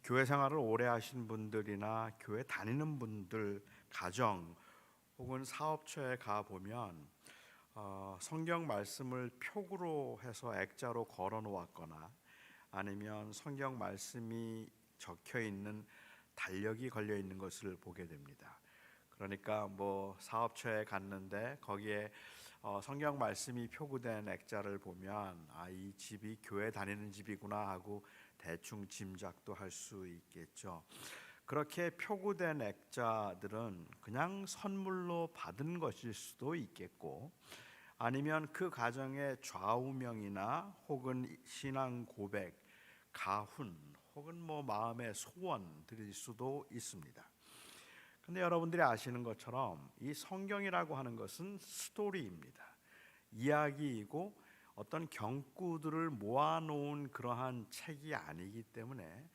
교회 생활을 오래 하신 분들이나 교회 다니는 분들 가정 혹은 사업처에 가 보면 성경 말씀을 표구로 해서 액자로 걸어 놓았거나 아니면 성경 말씀이 적혀 있는 달력이 걸려 있는 것을 보게 됩니다. 그러니까 사업처에 갔는데 거기에 성경 말씀이 표구된 액자를 보면 이 집이 교회 다니는 집이구나 하고 대충 짐작도 할 수 있겠죠. 그렇게 표구된 액자들은 그냥 선물로 받은 것일 수도 있겠고, 아니면 그 가정의 좌우명이나 혹은 신앙 고백, 가훈 혹은 마음의 소원들일 수도 있습니다. 근데 여러분들이 아시는 것처럼 이 성경이라고 하는 것은 스토리입니다. 이야기이고 어떤 경구들을 모아놓은 그러한 책이 아니기 때문에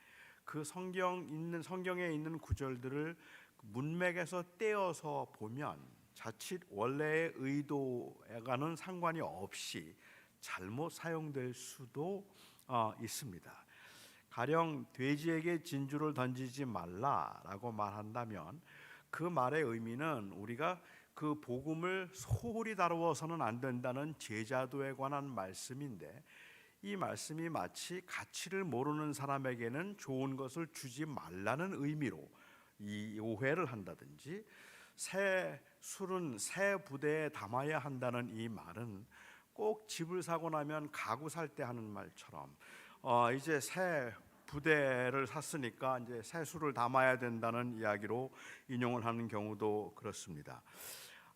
그 성경에 있는 구절들을 문맥에서 떼어서 보면 자칫 원래의 의도와는 상관이 없이 잘못 사용될 수도 있습니다. 가령 돼지에게 진주를 던지지 말라라고 말한다면 그 말의 의미는 우리가 그 복음을 소홀히 다루어서는 안 된다는 제자도에 관한 말씀인데, 이 말씀이 마치 가치를 모르는 사람에게는 좋은 것을 주지 말라는 의미로 이 오해를 한다든지, 새 술은 새 부대에 담아야 한다는 이 말은 꼭 집을 사고 나면 가구 살 때 하는 말처럼 이제 새 부대를 샀으니까 이제 새 술을 담아야 된다는 이야기로 인용을 하는 경우도 그렇습니다.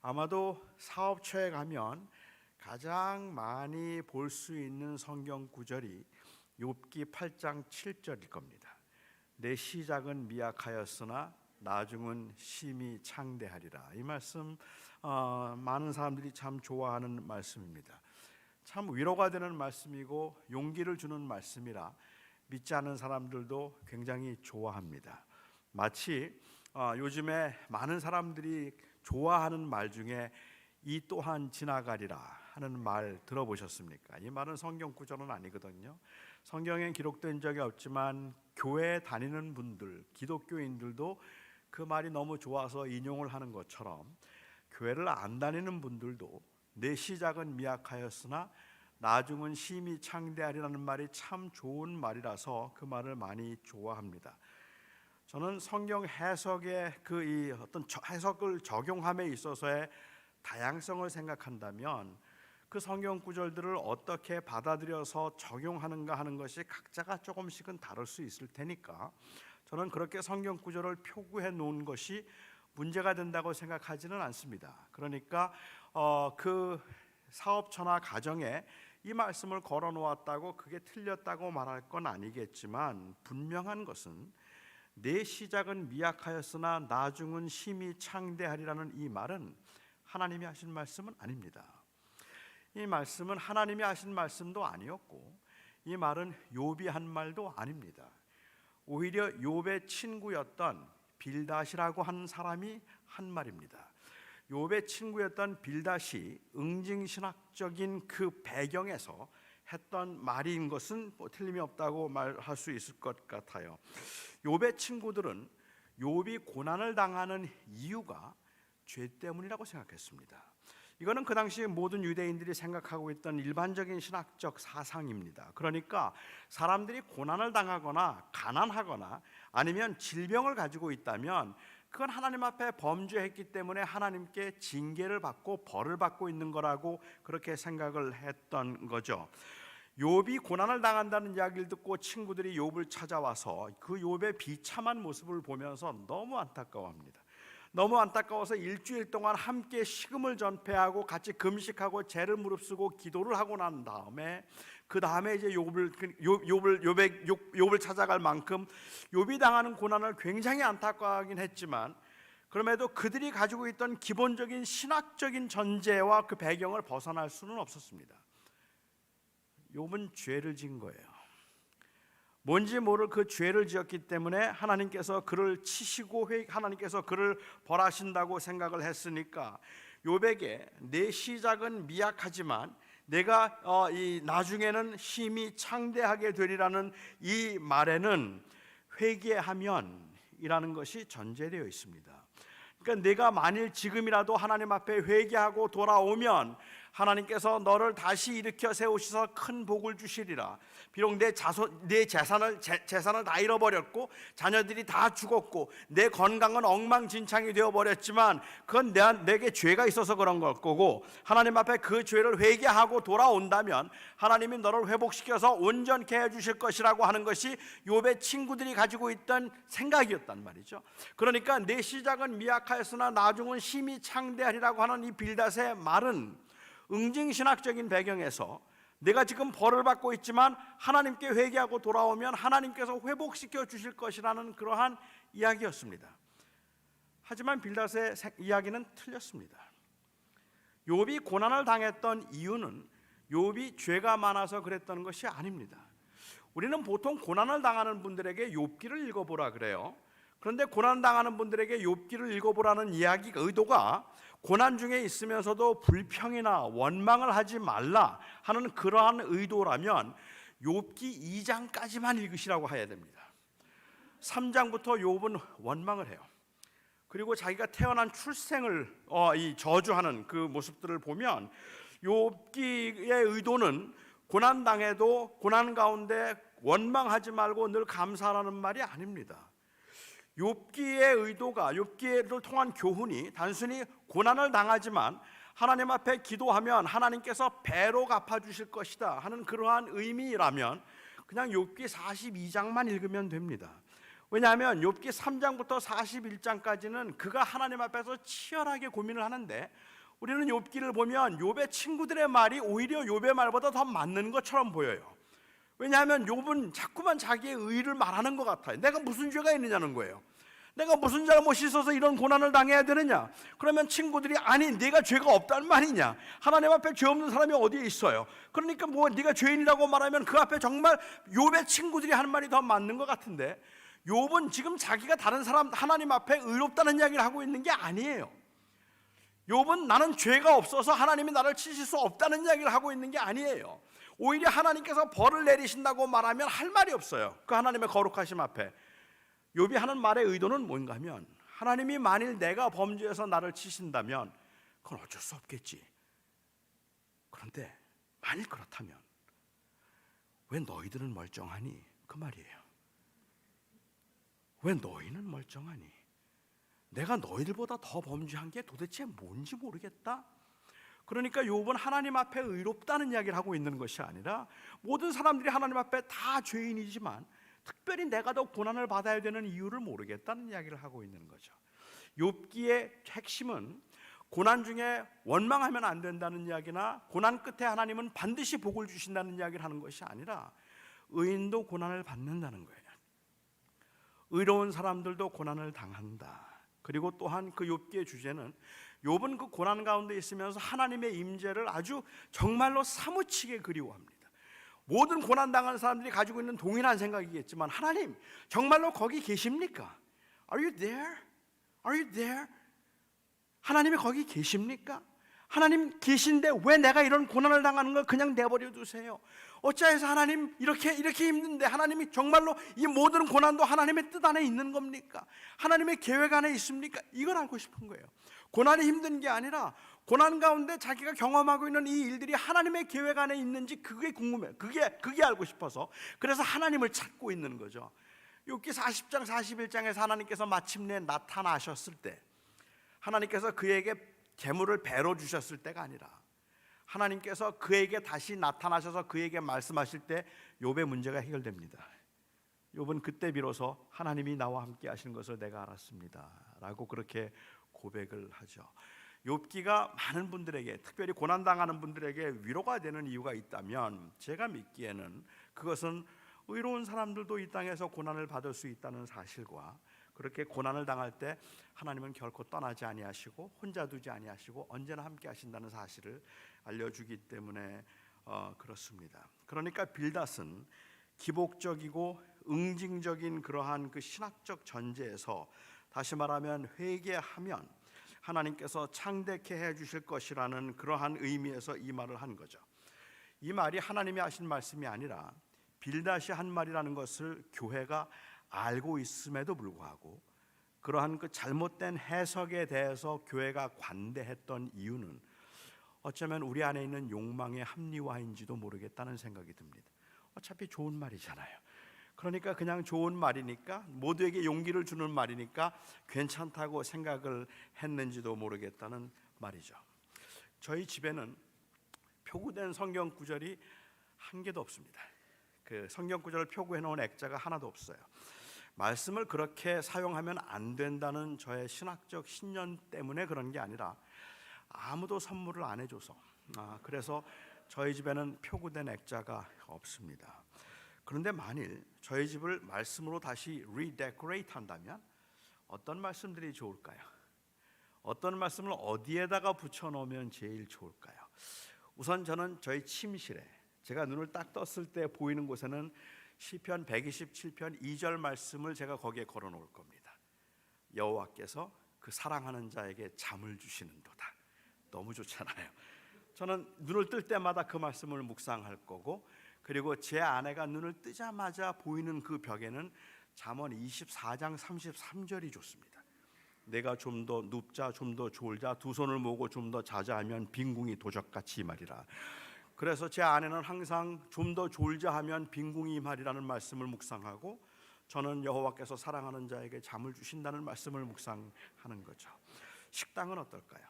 아마도 사업처에 가면 가장 많이 볼 수 있는 성경 구절이 욥기 8장 7절일 겁니다. 내 시작은 미약하였으나 나중은 심히 창대하리라. 이 말씀 많은 사람들이 참 좋아하는 말씀입니다. 참 위로가 되는 말씀이고 용기를 주는 말씀이라 믿지 않는 사람들도 굉장히 좋아합니다. 마치 요즘에 많은 사람들이 좋아하는 말 중에 이 또한 지나가리라 하는 말 들어보셨습니까? 이 말은 성경 구절은 아니거든요. 성경에 기록된 적이 없지만 교회에 다니는 분들, 기독교인들도 그 말이 너무 좋아서 인용을 하는 것처럼 교회를 안 다니는 분들도 내 시작은 미약하였으나 나중은 심히 창대하리라는 말이 참 좋은 말이라서 그 말을 많이 좋아합니다. 저는 성경 해석의 이 어떤 해석을 적용함에 있어서의 다양성을 생각한다면 그 성경 구절들을 어떻게 받아들여서 적용하는가 하는 것이 각자가 조금씩은 다를 수 있을 테니까 저는 그렇게 성경 구절을 표구해 놓은 것이 문제가 된다고 생각하지는 않습니다. 그러니까 그 사업처나 가정에 이 말씀을 걸어 놓았다고 그게 틀렸다고 말할 건 아니겠지만, 분명한 것은 내 시작은 미약하였으나 나중은 심히 창대하리라는 이 말은 하나님이 하신 말씀은 아닙니다. 이 말씀은 하나님이 하신 말씀도 아니었고, 이 말은 욥이 한 말도 아닙니다. 오히려 욥의 친구였던 빌닷이라고 하는 사람이 한 말입니다. 욥의 친구였던 빌닷이 응징신학적인 그 배경에서 했던 말인 것은 틀림이 없다고 말할 수 있을 것 같아요. 욥의 친구들은 욥이 고난을 당하는 이유가 죄 때문이라고 생각했습니다. 이거는 그 당시 모든 유대인들이 생각하고 있던 일반적인 신학적 사상입니다. 그러니까 사람들이 고난을 당하거나 가난하거나 아니면 질병을 가지고 있다면 그건 하나님 앞에 범죄했기 때문에 하나님께 징계를 받고 벌을 받고 있는 거라고 그렇게 생각을 했던 거죠. 욥이 고난을 당한다는 이야기를 듣고 친구들이 욥을 찾아와서 그 욥의 비참한 모습을 보면서 너무 안타까워합니다. 너무 안타까워서 일주일 동안 함께 식음을 전폐하고 같이 금식하고 죄를 무릅쓰고 기도를 하고 난 다음에 그 다음에 이제 욥을 찾아갈 만큼 욥이 당하는 고난을 굉장히 안타까워하긴 했지만, 그럼에도 그들이 가지고 있던 기본적인 신학적인 전제와 그 배경을 벗어날 수는 없었습니다. 욥은 죄를 지은 거예요. 뭔지 모를 그 죄를 지었기 때문에 하나님께서 그를 치시고 하나님께서 그를 벌하신다고 생각을 했으니까 욥에게 내 시작은 미약하지만 내가 이 나중에는 심히 창대하게 되리라는 이 말에는 회개하면이라는 것이 전제되어 있습니다. 그러니까 내가 만일 지금이라도 하나님 앞에 회개하고 돌아오면 하나님께서 너를 다시 일으켜 세우셔서 큰 복을 주시리라. 비록 내 재산을 다 잃어버렸고 자녀들이 다 죽었고 내 건강은 엉망진창이 되어버렸지만 그건 내게 죄가 있어서 그런 걸 거고, 하나님 앞에 그 죄를 회개하고 돌아온다면 하나님이 너를 회복시켜서 온전케 해주실 것이라고 하는 것이 욥의 친구들이 가지고 있던 생각이었단 말이죠. 그러니까 내 시작은 미약하였으나 나중은 심히 창대하리라고 하는 이 빌닷의 말은 응징신학적인 배경에서 내가 지금 벌을 받고 있지만 하나님께 회개하고 돌아오면 하나님께서 회복시켜 주실 것이라는 그러한 이야기였습니다. 하지만 빌닷의 이야기는 틀렸습니다. 욥이 고난을 당했던 이유는 욥이 죄가 많아서 그랬던 것이 아닙니다. 우리는 보통 고난을 당하는 분들에게 욥기를 읽어보라 그래요. 그런데 고난 당하는 분들에게 욥기를 읽어보라는 이야기 의도가 고난 중에 있으면서도 불평이나 원망을 하지 말라 하는 그러한 의도라면 욥기 2장까지만 읽으시라고 해야 됩니다. 3장부터 욥은 원망을 해요. 그리고 자기가 태어난 출생을 저주하는 그 모습들을 보면 욥기의 의도는 고난 당해도 고난 가운데 원망하지 말고 늘 감사하라는 말이 아닙니다. 욥기의 의도가, 욥기를 통한 교훈이 단순히 고난을 당하지만 하나님 앞에 기도하면 하나님께서 배로 갚아주실 것이다 하는 그러한 의미라면 그냥 욥기 42장만 읽으면 됩니다. 왜냐하면 욥기 3장부터 41장까지는 그가 하나님 앞에서 치열하게 고민을 하는데, 우리는 욥기를 보면 욥의 친구들의 말이 오히려 욥의 말보다 더 맞는 것처럼 보여요. 왜냐하면 욥은 자꾸만 자기의 의의를 말하는 것 같아요. 내가 무슨 죄가 있느냐는 거예요. 내가 무슨 잘못이 있어서 이런 고난을 당해야 되느냐? 그러면 친구들이 아니 네가 죄가 없다는 말이냐? 하나님 앞에 죄 없는 사람이 어디에 있어요? 그러니까 뭐 네가 죄인이라고 말하면 그 앞에 정말 욥의 친구들이 하는 말이 더 맞는 것 같은데, 욥은 지금 자기가 다른 사람 하나님 앞에 의롭다는 이야기를 하고 있는 게 아니에요. 욥은 나는 죄가 없어서 하나님이 나를 치실 수 없다는 이야기를 하고 있는 게 아니에요. 오히려 하나님께서 벌을 내리신다고 말하면 할 말이 없어요. 그 하나님의 거룩하심 앞에. 욥이 하는 말의 의도는 뭔가 하면, 하나님이 만일 내가 범죄해서 나를 치신다면 그건 어쩔 수 없겠지. 그런데 만일 그렇다면 왜 너희들은 멀쩡하니? 그 말이에요. 왜 너희는 멀쩡하니? 내가 너희들보다 더 범죄한 게 도대체 뭔지 모르겠다. 그러니까 욥은 하나님 앞에 의롭다는 이야기를 하고 있는 것이 아니라 모든 사람들이 하나님 앞에 다 죄인이지만 특별히 내가 더 고난을 받아야 되는 이유를 모르겠다는 이야기를 하고 있는 거죠. 욥기의 핵심은 고난 중에 원망하면 안 된다는 이야기나 고난 끝에 하나님은 반드시 복을 주신다는 이야기를 하는 것이 아니라 의인도 고난을 받는다는 거예요. 의로운 사람들도 고난을 당한다. 그리고 또한 그 욥기의 주제는 욥은 그 고난 가운데 있으면서 하나님의 임재를 아주 정말로 사무치게 그리워합니다. 모든 고난 당하는 사람들이 가지고 있는 동일한 생각이겠지만, 하나님 정말로 거기 계십니까? Are you there? Are you there? 하나님이 거기 계십니까? 하나님 계신데 왜 내가 이런 고난을 당하는 걸 그냥 내버려 두세요? 어찌해서 하나님 이렇게 힘든데 하나님이 정말로 이 모든 고난도 하나님의 뜻 안에 있는 겁니까? 하나님의 계획 안에 있습니까? 이걸 알고 싶은 거예요. 고난이 힘든 게 아니라 고난 가운데 자기가 경험하고 있는 이 일들이 하나님의 계획 안에 있는지 그게 궁금해요. 그게 알고 싶어서 그래서 하나님을 찾고 있는 거죠. 욥기 40장 41장에서 하나님께서 마침내 나타나셨을 때, 하나님께서 그에게 재물을 배로 주셨을 때가 아니라 하나님께서 그에게 다시 나타나셔서 그에게 말씀하실 때 욥의 문제가 해결됩니다. 욥은 그때 비로소 하나님이 나와 함께 하시는 것을 내가 알았습니다 라고 그렇게 고백을 하죠. 욥기가 많은 분들에게, 특별히 고난당하는 분들에게 위로가 되는 이유가 있다면 제가 믿기에는 그것은 의로운 사람들도 이 땅에서 고난을 받을 수 있다는 사실과, 그렇게 고난을 당할 때 하나님은 결코 떠나지 아니하시고 혼자 두지 아니하시고 언제나 함께 하신다는 사실을 알려주기 때문에 그렇습니다. 그러니까 빌닷은 기복적이고 응징적인 그러한 그 신학적 전제에서, 다시 말하면 회개하면 하나님께서 창대케 해주실 것이라는 그러한 의미에서 이 말을 한 거죠. 이 말이 하나님이 하신 말씀이 아니라 빌닷이 한 말이라는 것을 교회가 알고 있음에도 불구하고 그러한 그 잘못된 해석에 대해서 교회가 관대했던 이유는 어쩌면 우리 안에 있는 욕망의 합리화인지도 모르겠다는 생각이 듭니다. 어차피 좋은 말이잖아요. 그러니까 그냥 좋은 말이니까, 모두에게 용기를 주는 말이니까 괜찮다고 생각을 했는지도 모르겠다는 말이죠. 저희 집에는 표구된 성경 구절이 한 개도 없습니다. 그 성경 구절을 표구해 놓은 액자가 하나도 없어요. 말씀을 그렇게 사용하면 안 된다는 저의 신학적 신념 때문에 그런 게 아니라 아무도 선물을 안 해줘서, 그래서 저희 집에는 표구된 액자가 없습니다. 그런데 만일 저희 집을 말씀으로 다시 리데코레이트 한다면 어떤 말씀들이 좋을까요? 어떤 말씀을 어디에다가 붙여놓으면 제일 좋을까요? 우선 저는 저희 침실에, 제가 눈을 딱 떴을 때 보이는 곳에는 시편 127편 2절 말씀을 제가 거기에 걸어 놓을 겁니다. 여호와께서 그 사랑하는 자에게 잠을 주시는도다. 너무 좋잖아요. 저는 눈을 뜰 때마다 그 말씀을 묵상할 거고, 그리고 제 아내가 눈을 뜨자마자 보이는 그 벽에는 잠언 24장 33절이 좋습니다. 내가 좀 더 눕자, 좀 더 졸자, 두 손을 모으고 좀 더 자자 하면 빈궁이 도적같이 말이라. 그래서 제 아내는 항상 좀 더 졸자 하면 빈궁이 말이라는 말씀을 묵상하고, 저는 여호와께서 사랑하는 자에게 잠을 주신다는 말씀을 묵상하는 거죠. 식당은 어떨까요?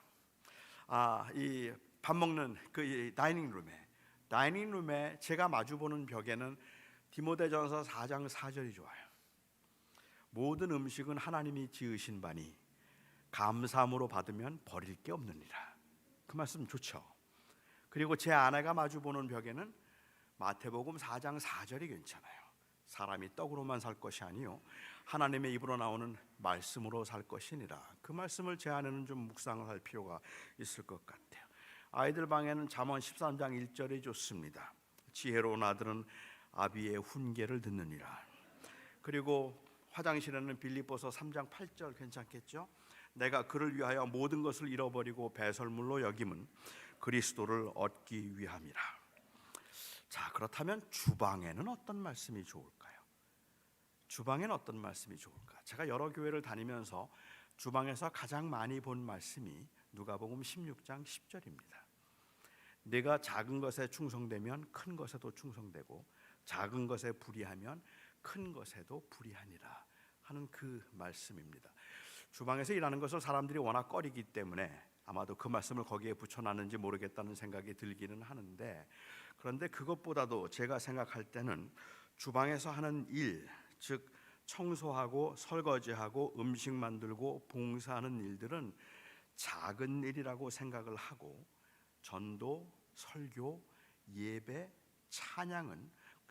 이 밥 먹는 그 다이닝룸에 제가 마주보는 벽에는 디모데전서 4장 4절이 좋아요. 모든 음식은 하나님이 지으신 바니 감사함으로 받으면 버릴 게 없느니라. 그 말씀 좋죠. 그리고 제 아내가 마주보는 벽에는 마태복음 4장 4절이 괜찮아요. 사람이 떡으로만 살 것이 아니요 하나님의 입으로 나오는 말씀으로 살 것이니라. 그 말씀을 제 아내는 좀 묵상할 필요가 있을 것 같아요. 아이들 방에는 잠언 13장 1절이 좋습니다. 지혜로운 아들은 아비의 훈계를 듣느니라. 그리고 화장실에는 빌립보서 3장 8절 괜찮겠죠? 내가 그를 위하여 모든 것을 잃어버리고 배설물로 여김은 그리스도를 얻기 위함이라. 자, 그렇다면 주방에는 어떤 말씀이 좋을까요? 주방에는 어떤 말씀이 좋을까? 제가 여러 교회를 다니면서 주방에서 가장 많이 본 말씀이 누가복음 16장 10절입니다. 네가 작은 것에 충성되면 큰 것에도 충성되고 작은 것에 불의하면 큰 것에도 불의하니라 하는 그 말씀입니다. 주방에서 일하는 것을 사람들이 워낙 꺼리기 때문에 아마도 그 말씀을 거기에 붙여놨는지 모르겠다는 생각이 들기는 하는데, 그런데 그것보다도 제가 생각할 때는 주방에서 하는 일, 즉 청소하고 설거지하고 음식 만들고 봉사하는 일들은 작은 일이라고 생각을 하고, 전도, 설교, 예배, 찬양은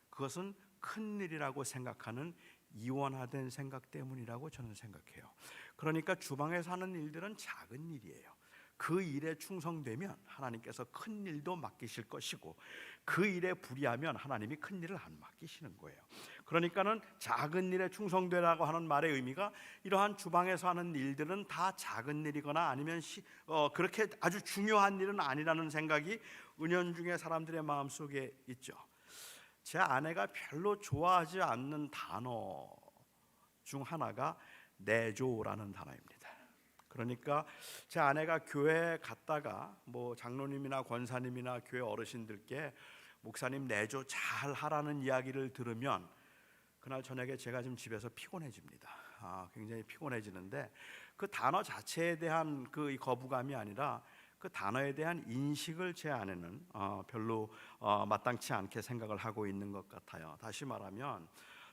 그것은 큰 일이라고 생각하는 이원화된 생각 때문이라고 저는 생각해요. 그러니까 주방에서 하는 일들은 작은 일이에요. 그 일에 충성되면 하나님께서 큰 일도 맡기실 것이고, 그 일에 불의하면 하나님이 큰 일을 안 맡기시는 거예요. 그러니까는 작은 일에 충성되라고 하는 말의 의미가 이러한 주방에서 하는 일들은 다 작은 일이거나 아니면 그렇게 아주 중요한 일은 아니라는 생각이 은연중에 사람들의 마음속에 있죠. 제 아내가 별로 좋아하지 않는 단어 중 하나가 내조라는 단어입니다. 그러니까 제 아내가 교회에 갔다가 뭐 장로님이나 권사님이나 교회 어르신들께 목사님 내조 잘 하라는 이야기를 들으면 그날 저녁에 제가 좀 집에서 피곤해집니다. 굉장히 피곤해지는데, 그 단어 자체에 대한 그 거부감이 아니라 그 단어에 대한 인식을 제 아내는 별로 마땅치 않게 생각을 하고 있는 것 같아요. 다시 말하면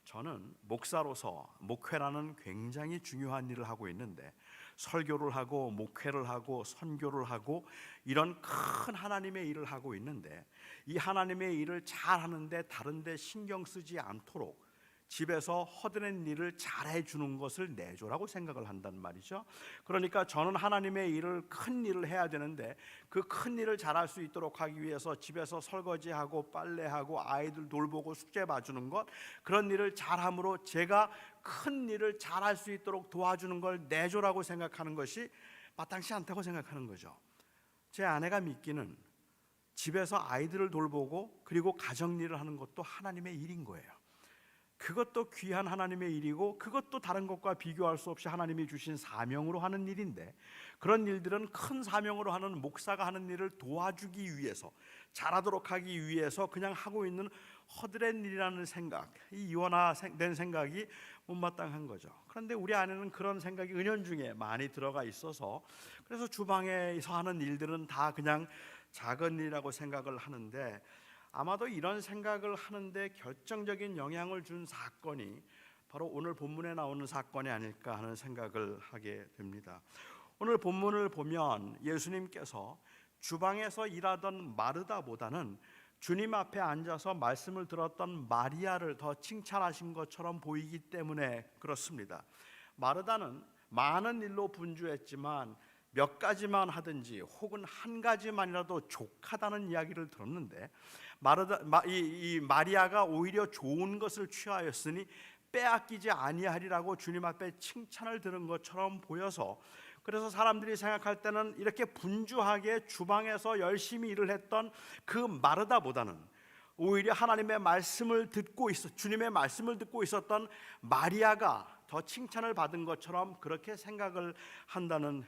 저는 목사로서 목회라는 굉장히 중요한 일을 하고 있는데, 설교를 하고 목회를 하고 선교를 하고 이런 큰 하나님의 일을 하고 있는데, 이 하나님의 일을 잘 하는데 다른 데 신경 쓰지 않도록 집에서 허드렛 일을 잘 해주는 것을 내조라고 생각을 한단 말이죠. 그러니까 저는 하나님의 일을, 큰 일을 해야 되는데 그 큰 일을 잘할 수 있도록 하기 위해서 집에서 설거지하고 빨래하고 아이들 돌보고 숙제 봐주는 것, 그런 일을 잘함으로 제가 큰 일을 잘할 수 있도록 도와주는 걸 내조라고 생각하는 것이 마땅치 않다고 생각하는 거죠. 제 아내가 믿기는 집에서 아이들을 돌보고 그리고 가정일을 하는 것도 하나님의 일인 거예요. 그것도 귀한 하나님의 일이고 그것도 다른 것과 비교할 수 없이 하나님이 주신 사명으로 하는 일인데, 그런 일들은 큰 사명으로 하는 목사가 하는 일을 도와주기 위해서, 잘하도록 하기 위해서 그냥 하고 있는 허드렛 일이라는 생각, 이 이원화된 생각이 못마땅한 거죠. 그런데 우리 안에는 그런 생각이 은연중에 많이 들어가 있어서, 그래서 주방에서 하는 일들은 다 그냥 작은 일이라고 생각을 하는데, 아마도 이런 생각을 하는데 결정적인 영향을 준 사건이 바로 오늘 본문에 나오는 사건이 아닐까 하는 생각을 하게 됩니다. 오늘 본문을 보면 예수님께서 주방에서 일하던 마르다보다는 주님 앞에 앉아서 말씀을 들었던 마리아를 더 칭찬하신 것처럼 보이기 때문에 그렇습니다. 마르다는 많은 일로 분주했지만 몇 가지만 하든지 혹은 한 가지만이라도 족하다는 이야기를 들었는데, 마리아가 오히려 좋은 것을 취하였으니 빼앗기지 아니하리라고 주님 앞에 칭찬을 들은 것처럼 보여서, 그래서 사람들이 생각할 때는 이렇게 분주하게 주방에서 열심히 일을 했던 그 마르다보다는 오히려 하나님의 말씀을 듣고 주님의 말씀을 듣고 있었던 마리아가 더 칭찬을 받은 것처럼 그렇게 생각을 한다는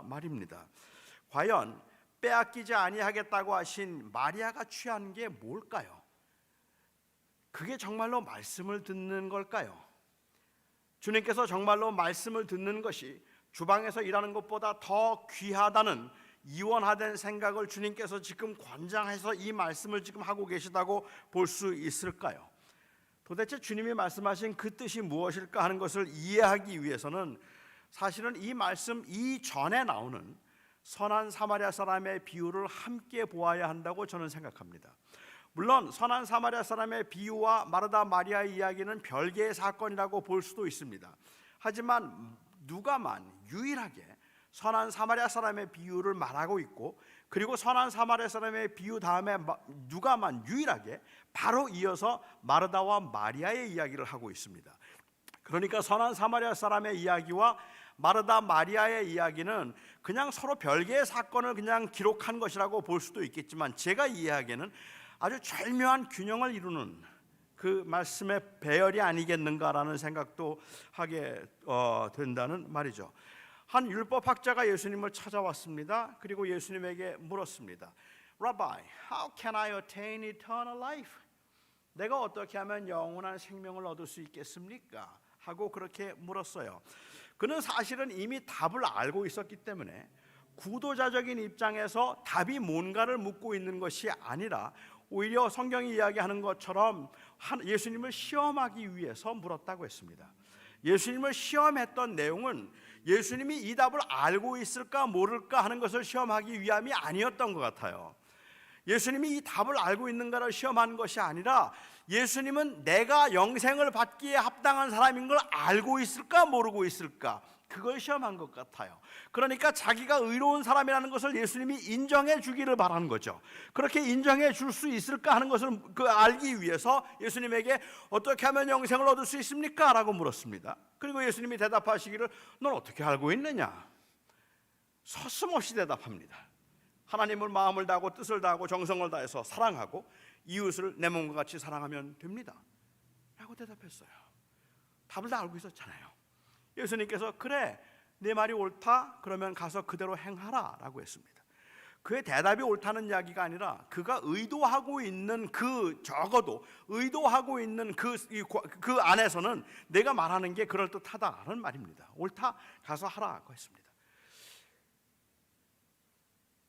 말입니다. 과연 빼앗기지 아니하겠다고 하신 마리아가 취한 게 뭘까요? 그게 정말로 말씀을 듣는 걸까요? 주님께서 정말로 말씀을 듣는 것이 주방에서 일하는 것보다 더 귀하다는 이원화된 생각을 주님께서 지금 권장해서 이 말씀을 지금 하고 계시다고 볼 수 있을까요? 도대체 주님이 말씀하신 그 뜻이 무엇일까 하는 것을 이해하기 위해서는 사실은 이 말씀 이전에 나오는 선한 사마리아 사람의 비유를 함께 보아야 한다고 저는 생각합니다. 물론 선한 사마리아 사람의 비유와 마르다 마리아의 이야기는 별개의 사건이라고 볼 수도 있습니다. 하지만 누가만 유일하게 선한 사마리아 사람의 비유를 말하고 있고, 그리고 선한 사마리아 사람의 비유 다음에 누가만 유일하게 바로 이어서 마르다와 마리아의 이야기를 하고 있습니다. 그러니까 선한 사마리아 사람의 이야기와 마르다 마리아의 이야기는 그냥 서로 별개의 사건을 그냥 기록한 것이라고 볼 수도 있겠지만, 제가 이해하기에는 아주 절묘한 균형을 이루는 그 말씀의 배열이 아니겠는가라는 생각도 하게 된다는 말이죠. 한 율법학자가 예수님을 찾아왔습니다. 그리고 예수님에게 물었습니다. Rabbi, how can I attain eternal life? 내가 어떻게 하면 영원한 생명을 얻을 수 있겠습니까? 하고 그렇게 물었어요. 그는 사실은 이미 답을 알고 있었기 때문에 구도자적인 입장에서 답이 뭔가를 묻고 있는 것이 아니라 오히려 성경이 이야기하는 것처럼 예수님을 시험하기 위해서 물었다고 했습니다. 예수님을 시험했던 내용은 예수님이 이 답을 알고 있을까 모를까 하는 것을 시험하기 위함이 아니었던 것 같아요. 예수님이 이 답을 알고 있는가를 시험하는 것이 아니라 예수님은 내가 영생을 받기에 합당한 사람인 걸 알고 있을까 모르고 있을까, 그걸 시험한 것 같아요. 그러니까 자기가 의로운 사람이라는 것을 예수님이 인정해 주기를 바라는 거죠. 그렇게 인정해 줄 수 있을까 하는 것을 알기 위해서 예수님에게 어떻게 하면 영생을 얻을 수 있습니까? 라고 물었습니다. 그리고 예수님이 대답하시기를 넌 어떻게 알고 있느냐? 서슴없이 대답합니다. 하나님을 마음을 다하고 뜻을 다하고 정성을 다해서 사랑하고 이웃을 내 몸과 같이 사랑하면 됩니다 라고 대답했어요. 답을 다 알고 있었잖아요. 예수님께서 그래, 내 말이 옳다, 그러면 가서 그대로 행하라 라고 했습니다. 그의 대답이 옳다는 이야기가 아니라 그가 의도하고 있는 적어도 의도하고 있는 그 안에서는 내가 말하는 게 그럴듯하다는 말입니다. 옳다, 가서 하라고 했습니다.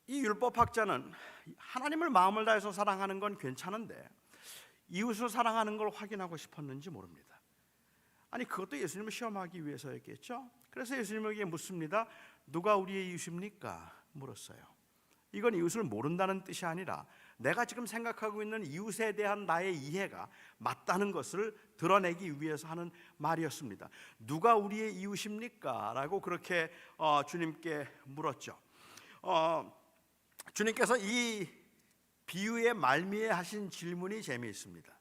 이 율법학자는 하나님을 마음을 다해서 사랑하는 건 괜찮은데 이웃을 사랑하는 걸 확인하고 싶었는지 모릅니다. 아니, 그것도 예수님을 시험하기 위해서였겠죠. 그래서 예수님에게 묻습니다. 누가 우리의 이웃입니까? 물었어요. 이건 이웃을 모른다는 뜻이 아니라 내가 지금 생각하고 있는 이웃에 대한 나의 이해가 맞다는 것을 드러내기 위해서 하는 말이었습니다. 누가 우리의 이웃입니까? 라고 그렇게 주님께 물었죠. 주님께서 이 비유의 말미에 하신 질문이 재미있습니다.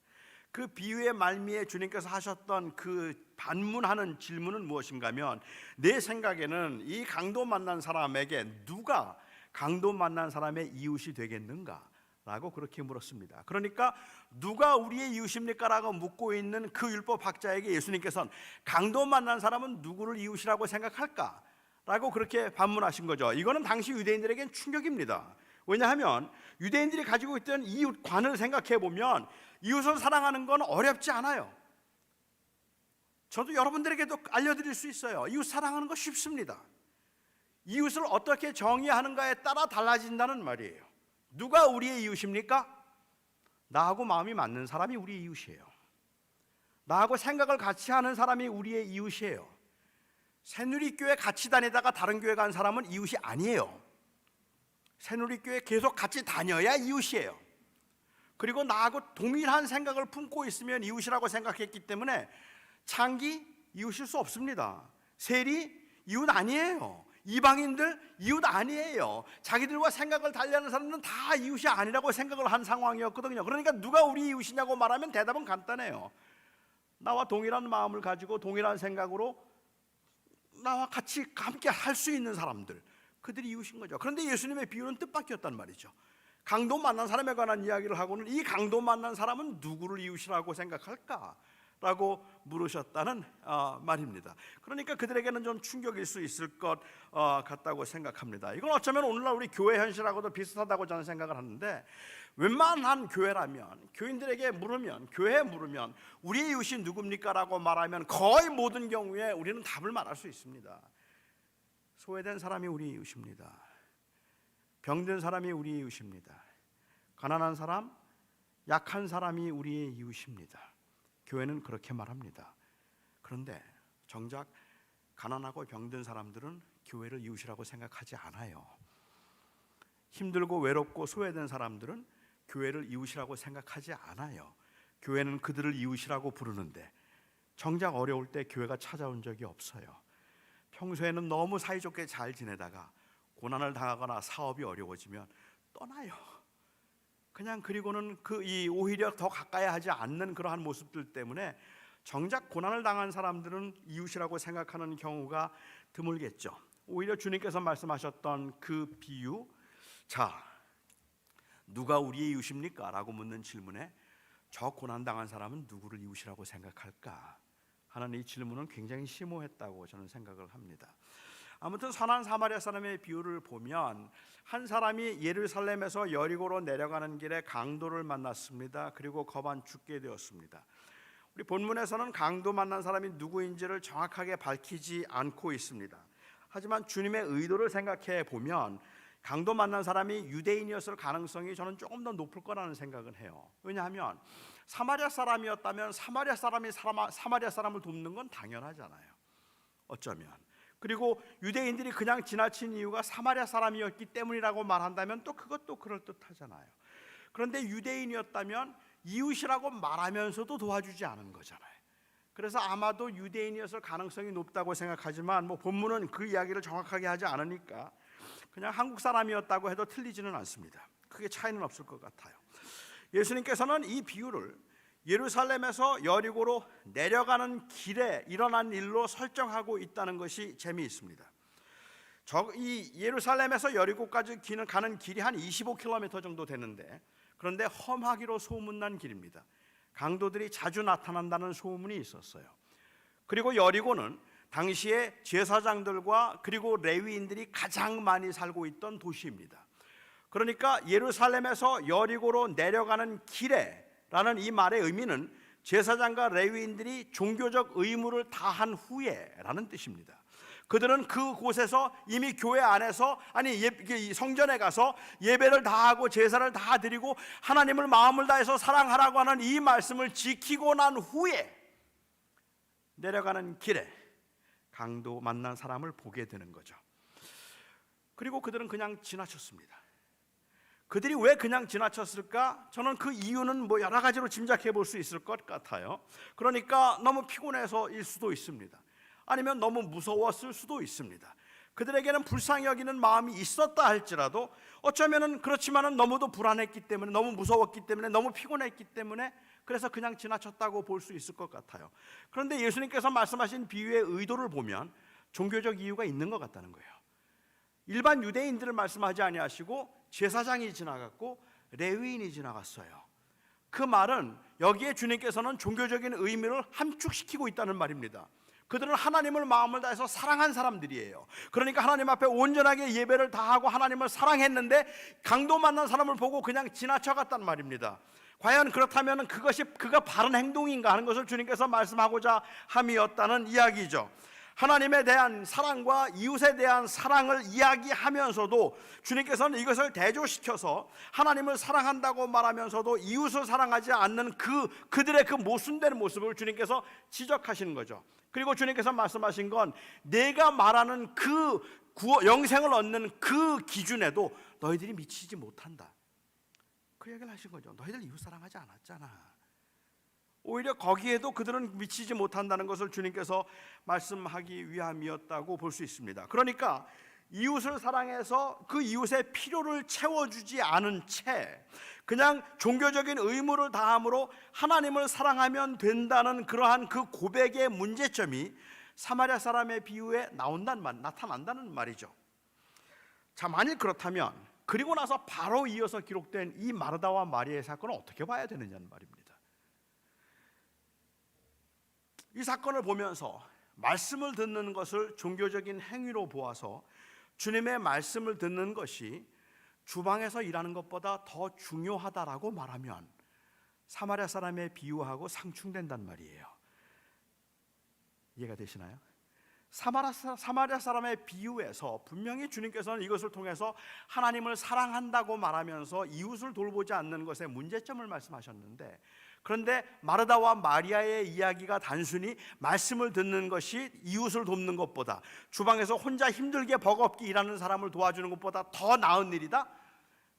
그 비유의 말미에 주님께서 하셨던 그 반문하는 질문은 무엇인가 하면, 내 생각에는 이 강도 만난 사람에게 누가 강도 만난 사람의 이웃이 되겠는가 라고 그렇게 물었습니다. 그러니까 누가 우리의 이웃입니까? 라고 묻고 있는 그 율법학자에게 예수님께서는 강도 만난 사람은 누구를 이웃이라고 생각할까? 라고 그렇게 반문하신 거죠. 이거는 당시 유대인들에겐 충격입니다. 왜냐하면 유대인들이 가지고 있던 이웃관을 생각해 보면 이웃을 사랑하는 건 어렵지 않아요. 저도 여러분들에게도 알려드릴 수 있어요. 이웃 사랑하는 거 쉽습니다. 이웃을 어떻게 정의하는가에 따라 달라진다는 말이에요. 누가 우리의 이웃입니까? 나하고 마음이 맞는 사람이 우리의 이웃이에요. 나하고 생각을 같이 하는 사람이 우리의 이웃이에요. 새누리교회 같이 다니다가 다른 교회 간 사람은 이웃이 아니에요. 새누리교회 계속 같이 다녀야 이웃이에요. 그리고 나하고 동일한 생각을 품고 있으면 이웃이라고 생각했기 때문에 창기 이웃일 수 없습니다. 세리 이웃 아니에요. 이방인들 이웃 아니에요. 자기들과 생각을 달리하는 사람은 다 이웃이 아니라고 생각을 한 상황이었거든요. 그러니까 누가 우리 이웃이냐고 말하면 대답은 간단해요. 나와 동일한 마음을 가지고 동일한 생각으로 나와 같이 함께 할 수 있는 사람들, 그들이 이웃인 거죠. 그런데 예수님의 비유는 뜻밖이었단 말이죠. 강도 만난 사람에 관한 이야기를 하고는 이 강도 만난 사람은 누구를 이웃이라고 생각할까? 라고 물으셨다는 말입니다. 그러니까 그들에게는 좀 충격일 수 있을 것 같다고 생각합니다. 이건 어쩌면 오늘날 우리 교회 현실하고도 비슷하다고 저는 생각을 하는데, 웬만한 교회라면 교인들에게 물으면, 교회에 물으면 우리의 이웃이 누굽니까? 라고 말하면 거의 모든 경우에 우리는 답을 말할 수 있습니다. 소외된 사람이 우리의 이웃입니다. 병든 사람이 우리의 이웃입니다. 가난한 사람, 약한 사람이 우리의 이웃입니다. 교회는 그렇게 말합니다. 그런데 정작 가난하고 병든 사람들은 교회를 이웃이라고 생각하지 않아요. 힘들고 외롭고 소외된 사람들은 교회를 이웃이라고 생각하지 않아요. 교회는 그들을 이웃이라고 부르는데 정작 어려울 때 교회가 찾아온 적이 없어요. 평소에는 너무 사이좋게 잘 지내다가 고난을 당하거나 사업이 어려워지면 떠나요. 그냥 그리고는 오히려 더 가까이 하지 않는 그러한 모습들 때문에 정작 고난을 당한 사람들은 이웃이라고 생각하는 경우가 드물겠죠. 오히려 주님께서 말씀하셨던 그 비유, 자, 누가 우리의 이웃입니까? 라고 묻는 질문에 저 고난 당한 사람은 누구를 이웃이라고 생각할까? 하는 이 질문은 굉장히 심오했다고 저는 생각을 합니다. 아무튼 선한 사마리아 사람의 비유를 보면 한 사람이 예루살렘에서 여리고로 내려가는 길에 강도를 만났습니다. 그리고 거반 죽게 되었습니다. 우리 본문에서는 강도 만난 사람이 누구인지를 정확하게 밝히지 않고 있습니다. 하지만 주님의 의도를 생각해 보면 강도 만난 사람이 유대인이었을 가능성이 저는 조금 더 높을 거라는 생각은 해요. 왜냐하면 사마리아 사람이었다면 사마리아 사람이 사마리아 사람을 돕는 건 당연하잖아요. 어쩌면. 그리고 유대인들이 그냥 지나친 이유가 사마리아 사람이었기 때문이라고 말한다면 또 그것도 그럴듯하잖아요. 그런데 유대인이었다면 이웃이라고 말하면서도 도와주지 않은 거잖아요. 그래서 아마도 유대인이었을 가능성이 높다고 생각하지만 본문은 그 이야기를 정확하게 하지 않으니까 그냥 한국 사람이었다고 해도 틀리지는 않습니다. 크게 차이는 없을 것 같아요. 예수님께서는 이 비유를 예루살렘에서 여리고로 내려가는 길에 일어난 일로 설정하고 있다는 것이 재미있습니다. 이 예루살렘에서 여리고까지 가는 길이 한 25km 정도 되는데, 그런데 험하기로 소문난 길입니다. 강도들이 자주 나타난다는 소문이 있었어요. 그리고 여리고는 당시에 제사장들과 그리고 레위인들이 가장 많이 살고 있던 도시입니다. 그러니까 예루살렘에서 여리고로 내려가는 길에 라는 이 말의 의미는 제사장과 레위인들이 종교적 의무를 다한 후에 라는 뜻입니다. 그들은 그곳에서 이미 교회 안에서 성전에 가서 예배를 다하고 제사를 다 드리고 하나님을 마음을 다해서 사랑하라고 하는 이 말씀을 지키고 난 후에 내려가는 길에 강도 만난 사람을 보게 되는 거죠. 그리고 그들은 그냥 지나쳤습니다. 그들이 왜 그냥 지나쳤을까? 저는 그 이유는 여러 가지로 짐작해 볼 수 있을 것 같아요. 그러니까 너무 피곤해서일 수도 있습니다. 아니면 너무 무서웠을 수도 있습니다. 그들에게는 불쌍히 여기는 마음이 있었다 할지라도 어쩌면은 그렇지만은 너무도 불안했기 때문에, 너무 무서웠기 때문에, 너무 피곤했기 때문에 그래서 그냥 지나쳤다고 볼 수 있을 것 같아요. 그런데 예수님께서 말씀하신 비유의 의도를 보면 종교적 이유가 있는 것 같다는 거예요. 일반 유대인들을 말씀하지 아니하시고 제사장이 지나갔고 레위인이 지나갔어요. 그 말은 여기에 주님께서는 종교적인 의미를 함축시키고 있다는 말입니다. 그들은 하나님을 마음을 다해서 사랑한 사람들이에요. 그러니까 하나님 앞에 온전하게 예배를 다하고 하나님을 사랑했는데 강도 만난 사람을 보고 그냥 지나쳐갔단 말입니다. 과연 그렇다면 그것이 그가 바른 행동인가 하는 것을 주님께서 말씀하고자 함이었다는 이야기죠. 하나님에 대한 사랑과 이웃에 대한 사랑을 이야기하면서도 주님께서는 이것을 대조시켜서 하나님을 사랑한다고 말하면서도 이웃을 사랑하지 않는 그들의 그 모순된 모습을 주님께서 지적하시는 거죠. 그리고 주님께서 말씀하신 건 내가 말하는 그 영생을 얻는 그 기준에도 너희들이 미치지 못한다, 그 얘기를 하신 거죠. 너희들 이웃 사랑하지 않았잖아. 오히려 거기에도 그들은 미치지 못한다는 것을 주님께서 말씀하기 위함이었다고 볼 수 있습니다. 그러니까 이웃을 사랑해서 그 이웃의 필요를 채워주지 않은 채 그냥 종교적인 의무를 다함으로 하나님을 사랑하면 된다는 그러한 그 고백의 문제점이 사마리아 사람의 비유에 나타난다는 말이죠. 자, 만일 그렇다면 그리고 나서 바로 이어서 기록된 이 마르다와 마리아의 사건을 어떻게 봐야 되느냐는 말입니다. 이 사건을 보면서 말씀을 듣는 것을 종교적인 행위로 보아서 주님의 말씀을 듣는 것이 주방에서 일하는 것보다 더 중요하다라고 말하면 사마리아 사람의 비유하고 상충된단 말이에요. 이해가 되시나요? 사마리아 사람의 비유에서 분명히 주님께서는 이것을 통해서 하나님을 사랑한다고 말하면서 이웃을 돌보지 않는 것의 문제점을 말씀하셨는데, 그런데 마르다와 마리아의 이야기가 단순히 말씀을 듣는 것이 이웃을 돕는 것보다, 주방에서 혼자 힘들게 버겁게 일하는 사람을 도와주는 것보다 더 나은 일이다,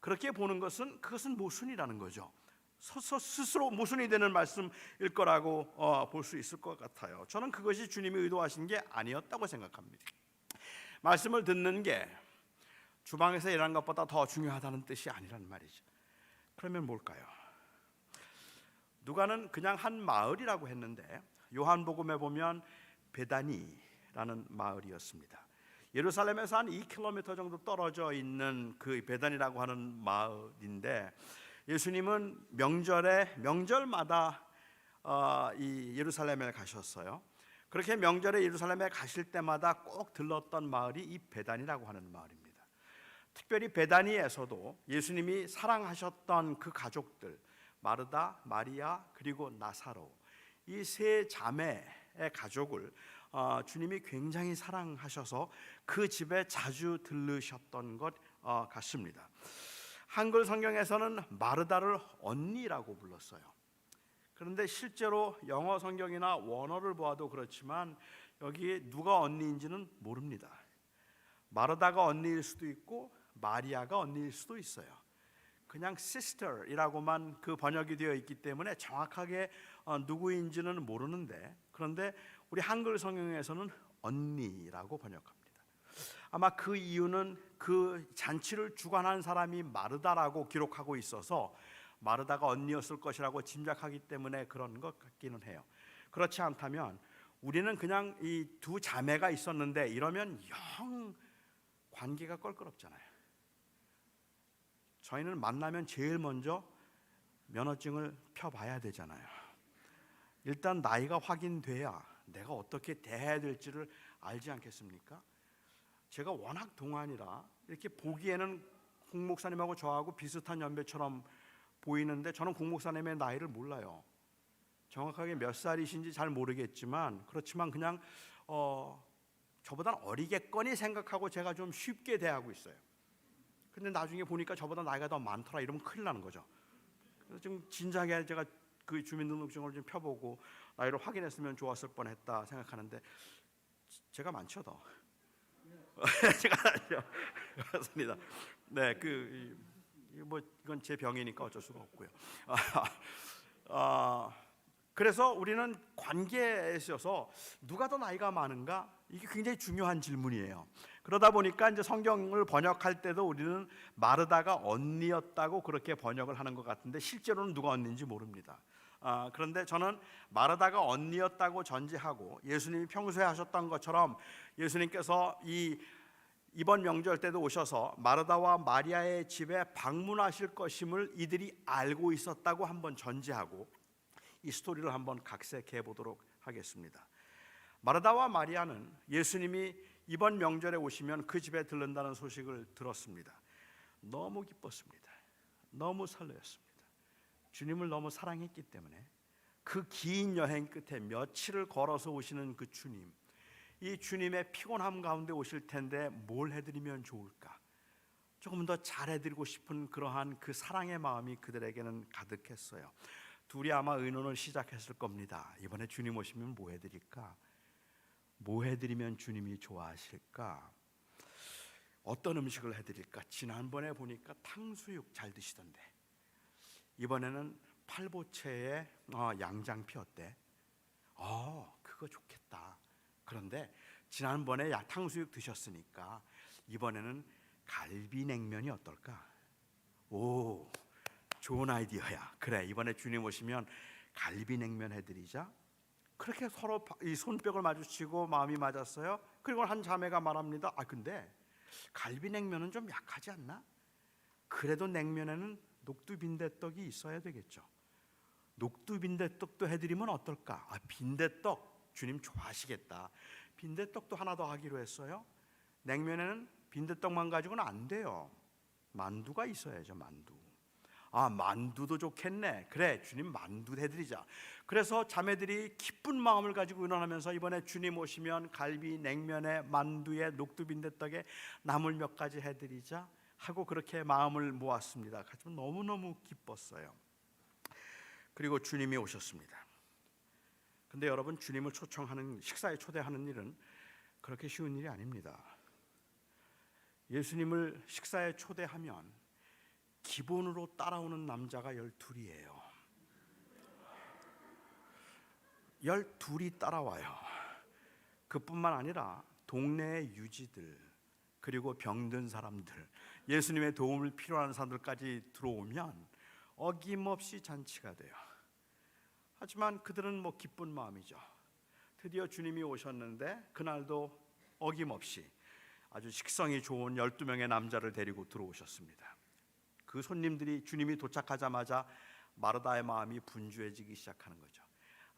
그렇게 보는 것은 그것은 모순이라는 거죠. 스스로 모순이 되는 말씀일 거라고 볼 수 있을 것 같아요. 저는 그것이 주님이 의도하신 게 아니었다고 생각합니다. 말씀을 듣는 게 주방에서 일하는 것보다 더 중요하다는 뜻이 아니란 말이죠. 그러면 뭘까요? 누가는 그냥 한 마을이라고 했는데 요한복음에 보면 베다니라는 마을이었습니다. 예루살렘에서 한 2km 정도 떨어져 있는 그 베다니라고 하는 마을인데, 예수님은 명절마다 이 예루살렘에 가셨어요. 그렇게 명절에 예루살렘에 가실 때마다 꼭 들렀던 마을이 이 베다니라고 하는 마을입니다. 특별히 베다니에서도 예수님이 사랑하셨던 그 가족들, 마르다, 마리아, 그리고 나사로, 이 세 자매의 가족을 주님이 굉장히 사랑하셔서 그 집에 자주 들르셨던 것 같습니다. 한글 성경에서는 마르다를 언니라고 불렀어요. 그런데 실제로 영어 성경이나 원어를 보아도 그렇지만 여기 누가 언니인지는 모릅니다. 마르다가 언니일 수도 있고 마리아가 언니일 수도 있어요. 그냥 sister이라고만 그 번역이 되어 있기 때문에 정확하게 누구인지는 모르는데, 그런데 우리 한글 성경에서는 언니라고 번역합니다. 아마 그 이유는 그 잔치를 주관한 사람이 마르다라고 기록하고 있어서 마르다가 언니였을 것이라고 짐작하기 때문에 그런 것 같기는 해요. 그렇지 않다면 우리는 그냥 이 두 자매가 있었는데 이러면 영 관계가 껄끄럽잖아요. 저희는 만나면 제일 먼저 면허증을 펴봐야 되잖아요. 일단 나이가 확인돼야 내가 어떻게 대해야 될지를 알지 않겠습니까? 제가 워낙 동안이라 이렇게 보기에는 공 목사님하고 저하고 비슷한 연배처럼 보이는데 저는 공 목사님의 나이를 몰라요. 정확하게 몇 살이신지 잘 모르겠지만, 그렇지만 그냥 저보다 어리겠거니 생각하고 제가 좀 쉽게 대하고 있어요. 근데 나중에 보니까 저보다 나이가 더 많더라 이러면 큰일 나는 거죠. 그래서 좀 진작에 제가 그 주민등록증을 좀 펴보고 나이를 확인했으면 좋았을 뻔했다 생각하는데 제가 많죠 더. 제가 그렇습니다. 네, 이건 제 병이니까 어쩔 수가 없고요. 그래서 우리는 관계에 있어서 누가 더 나이가 많은가, 이게 굉장히 중요한 질문이에요. 그러다 보니까 이제 성경을 번역할 때도 우리는 마르다가 언니였다고 그렇게 번역을 하는 것 같은데 실제로는 누가 언니인지 모릅니다. 그런데 저는 마르다가 언니였다고 전제하고 예수님이 평소에 하셨던 것처럼 예수님께서 이 이번 명절 때도 오셔서 마르다와 마리아의 집에 방문하실 것임을 이들이 알고 있었다고 한번 전제하고 이 스토리를 한번 각색해 보도록 하겠습니다. 마르다와 마리아는 예수님이 이번 명절에 오시면 그 집에 들른다는 소식을 들었습니다. 너무 기뻤습니다. 너무 설레었습니다. 주님을 너무 사랑했기 때문에 그 긴 여행 끝에 며칠을 걸어서 오시는 그 주님, 이 주님의 피곤함 가운데 오실 텐데 뭘 해드리면 좋을까? 조금 더 잘해드리고 싶은 그러한 그 사랑의 마음이 그들에게는 가득했어요. 둘이 아마 의논을 시작했을 겁니다. 이번에 주님 오시면 뭐 해드릴까? 뭐 해드리면 주님이 좋아하실까? 어떤 음식을 해드릴까? 지난번에 보니까 탕수육 잘 드시던데 이번에는 팔보채에 양장피 어때? 그거 좋겠다. 그런데 지난번에 탕수육 드셨으니까 이번에는 갈비냉면이 어떨까? 오, 좋은 아이디어야. 그래, 이번에 주님 오시면 갈비냉면 해드리자. 그렇게 서로 이 손뼉을 마주치고 마음이 맞았어요. 그리고 한 자매가 말합니다. 근데 갈비냉면은 좀 약하지 않나? 그래도 냉면에는 녹두빈대떡이 있어야 되겠죠. 녹두빈대떡도 해드리면 어떨까? 빈대떡 주님 좋아하시겠다. 빈대떡도 하나 더 하기로 했어요. 냉면에는 빈대떡만 가지고는 안 돼요. 만두가 있어야죠. 만두도 좋겠네. 그래, 주님 만두 해드리자. 그래서 자매들이 기쁜 마음을 가지고 의논하면서 이번에 주님 오시면 갈비 냉면에 만두에 녹두빈대떡에 나물 몇 가지 해드리자 하고 그렇게 마음을 모았습니다. 하지만 너무너무 기뻤어요. 그리고 주님이 오셨습니다. 근데 여러분, 주님을 초청하는, 식사에 초대하는 일은 그렇게 쉬운 일이 아닙니다. 예수님을 식사에 초대하면 기본으로 따라오는 남자가 12이에요. 12이 따라와요. 그뿐만 아니라 동네의 유지들, 그리고 병든 사람들, 예수님의 도움을 필요한 사람들까지 들어오면 어김없이 잔치가 돼요. 하지만 그들은 기쁜 마음이죠. 드디어 주님이 오셨는데 그날도 어김없이 아주 식성이 좋은 12명의 남자를 데리고 들어오셨습니다. 그 손님들이 주님이 도착하자마자 마르다의 마음이 분주해지기 시작하는 거죠.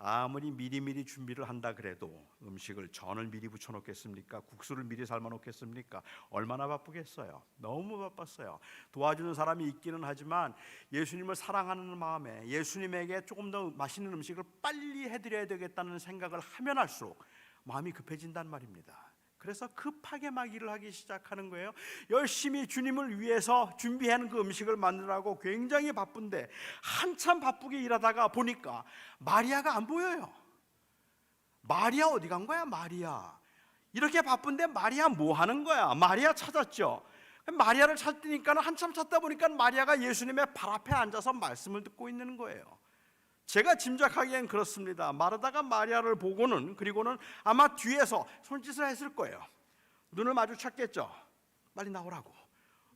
아무리 미리미리 준비를 한다 그래도 음식을, 전을 미리 부쳐 놓겠습니까? 국수를 미리 삶아 놓겠습니까? 얼마나 바쁘겠어요. 너무 바빴어요. 도와주는 사람이 있기는 하지만 예수님을 사랑하는 마음에 예수님에게 조금 더 맛있는 음식을 빨리 해드려야 되겠다는 생각을 하면 할수록 마음이 급해진단 말입니다. 그래서 급하게 막 일을 하기 시작하는 거예요. 열심히 주님을 위해서 준비하는 그 음식을 만들라고 굉장히 바쁜데 한참 바쁘게 일하다가 보니까 마리아가 안 보여요. 마리아 어디 간 거야? 마리아. 이렇게 바쁜데 마리아 뭐 하는 거야? 마리아 찾았죠. 마리아를 찾으니까 한참 찾다 보니까 마리아가 예수님의 발 앞에 앉아서 말씀을 듣고 있는 거예요. 제가 짐작하기엔 그렇습니다. 마르다가 마리아를 보고는, 그리고는 아마 뒤에서 손짓을 했을 거예요. 눈을 마주쳤겠죠. 빨리 나오라고.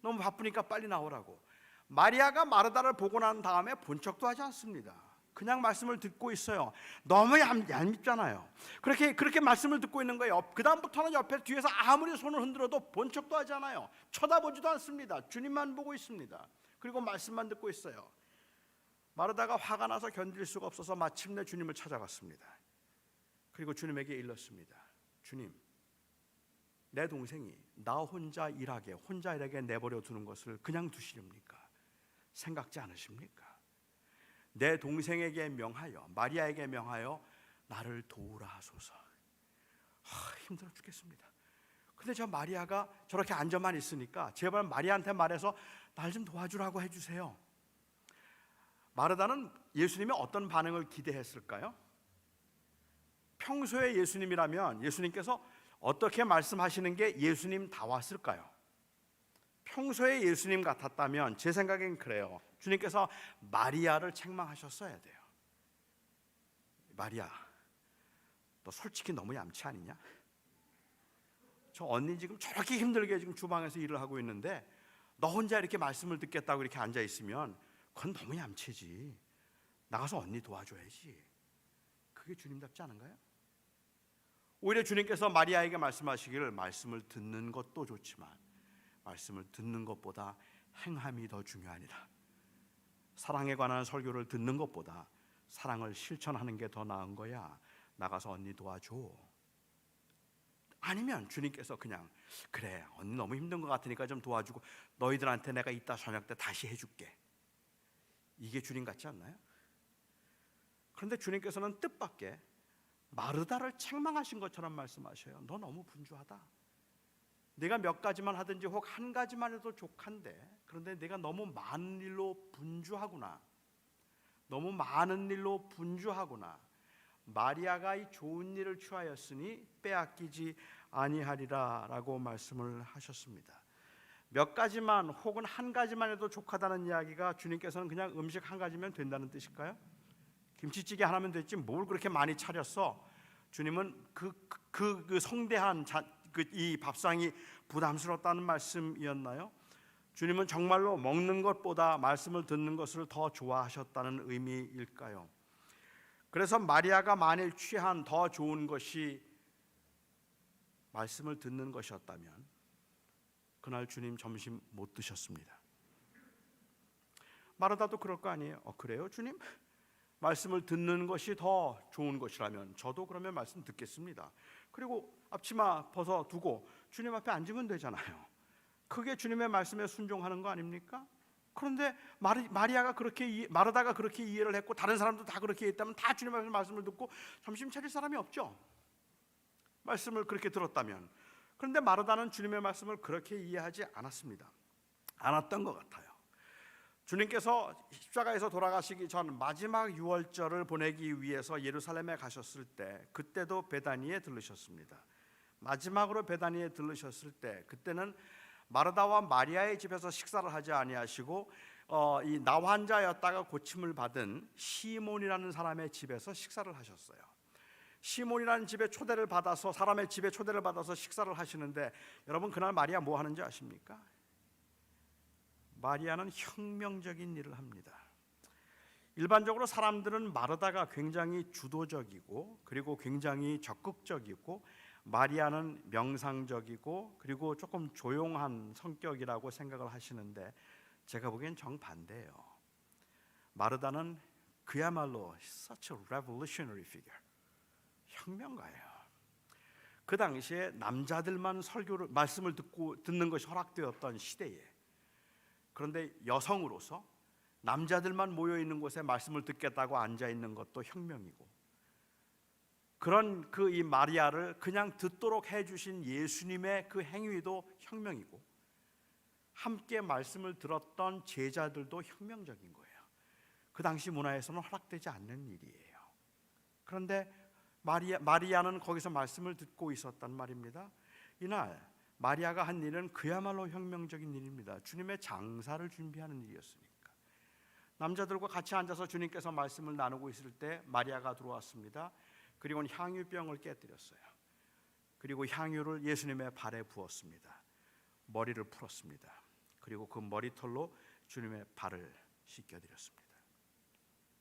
너무 바쁘니까 빨리 나오라고. 마리아가 마르다를 보고 난 다음에 본 척도 하지 않습니다. 그냥 말씀을 듣고 있어요. 너무 얄밉잖아요. 그렇게 말씀을 듣고 있는 거예요. 그 다음부터는 옆에 뒤에서 아무리 손을 흔들어도 본 척도 하지 않아요. 쳐다보지도 않습니다. 주님만 보고 있습니다. 그리고 말씀만 듣고 있어요. 마르다가 화가 나서 견딜 수가 없어서 마침내 주님을 찾아갔습니다. 그리고 주님에게 일렀습니다. 주님, 내 동생이 나 혼자 일하게 내버려 두는 것을 그냥 두시렵니까? 생각지 않으십니까? 내 동생에게 명하여, 마리아에게 명하여 나를 도우라 하소서. 힘들어 죽겠습니다. 근데 저 마리아가 저렇게 앉아만 있으니까 제발 마리아한테 말해서 날 좀 도와주라고 해주세요. 마르다는 예수님이 어떤 반응을 기대했을까요? 평소에 예수님이라면 예수님께서 어떻게 말씀하시는 게 예수님다웠을까요? 평소에 예수님 같았다면 제 생각엔 그래요. 주님께서 마리아를 책망하셨어야 돼요. 마리아, 너 솔직히 너무 얌치 아니냐? 저 언니 지금 저렇게 힘들게 지금 주방에서 일을 하고 있는데 너 혼자 이렇게 말씀을 듣겠다고 이렇게 앉아 있으면 그건 너무 얌체지. 나가서 언니 도와줘야지. 그게 주님답지 않은가요? 오히려 주님께서 마리아에게 말씀하시기를 말씀을 듣는 것도 좋지만 말씀을 듣는 것보다 행함이 더 중요하니라. 사랑에 관한 설교를 듣는 것보다 사랑을 실천하는 게 더 나은 거야. 나가서 언니 도와줘. 아니면 주님께서 그냥 그래 언니 너무 힘든 것 같으니까 좀 도와주고 너희들한테 내가 이따 저녁 때 다시 해줄게. 이게 주님 같지 않나요? 그런데 주님께서는 뜻밖의 마르다를 책망하신 것처럼 말씀하셔요. 너 너무 분주하다. 네가 몇 가지만 하든지 혹 한 가지만 해도 족한데 그런데 네가 너무 많은 일로 분주하구나. 너무 많은 일로 분주하구나. 마리아가 이 좋은 일을 취하였으니 빼앗기지 아니하리라 라고 말씀을 하셨습니다. 몇 가지만 혹은 한 가지만 해도 족하다는 이야기가 주님께서는 그냥 음식 한 가지면 된다는 뜻일까요? 김치찌개 하나면 됐지 뭘 그렇게 많이 차렸어? 주님은 그 성대한 이 밥상이 부담스럽다는 말씀이었나요? 주님은 정말로 먹는 것보다 말씀을 듣는 것을 더 좋아하셨다는 의미일까요? 그래서 마리아가 만일 취한 더 좋은 것이 말씀을 듣는 것이었다면 그날 주님 점심 못 드셨습니다. 마르다도 그럴 거 아니에요? 그래요 주님? 말씀을 듣는 것이 더 좋은 것이라면 저도 그러면 말씀 듣겠습니다. 그리고 앞치마 벗어 두고 주님 앞에 앉으면 되잖아요. 그게 주님의 말씀에 순종하는 거 아닙니까? 그런데 마르다가 그렇게 이해를 했고 다른 사람도 다 그렇게 했다면 다 주님의 말씀을 듣고 점심 차릴 사람이 없죠. 말씀을 그렇게 들었다면. 그런데 마르다는 주님의 말씀을 그렇게 이해하지 않았던 것 같아요. 주님께서 십자가에서 돌아가시기 전 마지막 유월절을 보내기 위해서 예루살렘에 가셨을 때 그때도 베다니에 들르셨습니다. 마지막으로 베다니에 들르셨을 때 그때는 마르다와 마리아의 집에서 식사를 하지 아니하시고 이 나환자였다가 고침을 받은 시몬이라는 사람의 집에서 식사를 하셨어요. 시몬이라는 집에 초대를 받아서 사람의 집에 초대를 받아서 식사를 하시는데 여러분 그날 마리아 뭐 하는지 아십니까? 마리아는 혁명적인 일을 합니다. 일반적으로 사람들은 마르다가 굉장히 주도적이고 그리고 굉장히 적극적이고 마리아는 명상적이고 그리고 조금 조용한 성격이라고 생각을 하시는데 제가 보기엔 정반대예요. 마르다는 그야말로 such a revolutionary figure. 혁명가예요. 그 당시에 남자들만 말씀을 듣는 것이 허락되었던 시대에 그런데 여성으로서 남자들만 모여 있는 곳에 말씀을 듣겠다고 앉아 있는 것도 혁명이고 그런 이 마리아를 그냥 듣도록 해주신 예수님의 그 행위도 혁명이고 함께 말씀을 들었던 제자들도 혁명적인 거예요. 그 당시 문화에서는 허락되지 않는 일이에요. 그런데 마리아는 거기서 말씀을 듣고 있었단 말입니다. 이날 마리아가 한 일은 그야말로 혁명적인 일입니다. 주님의 장사를 준비하는 일이었으니까. 남자들과 같이 앉아서 주님께서 말씀을 나누고 있을 때 마리아가 들어왔습니다. 그리고는 향유병을 깨뜨렸어요. 그리고 향유를 예수님의 발에 부었습니다. 머리를 풀었습니다. 그리고 그 머리털로 주님의 발을 씻겨드렸습니다.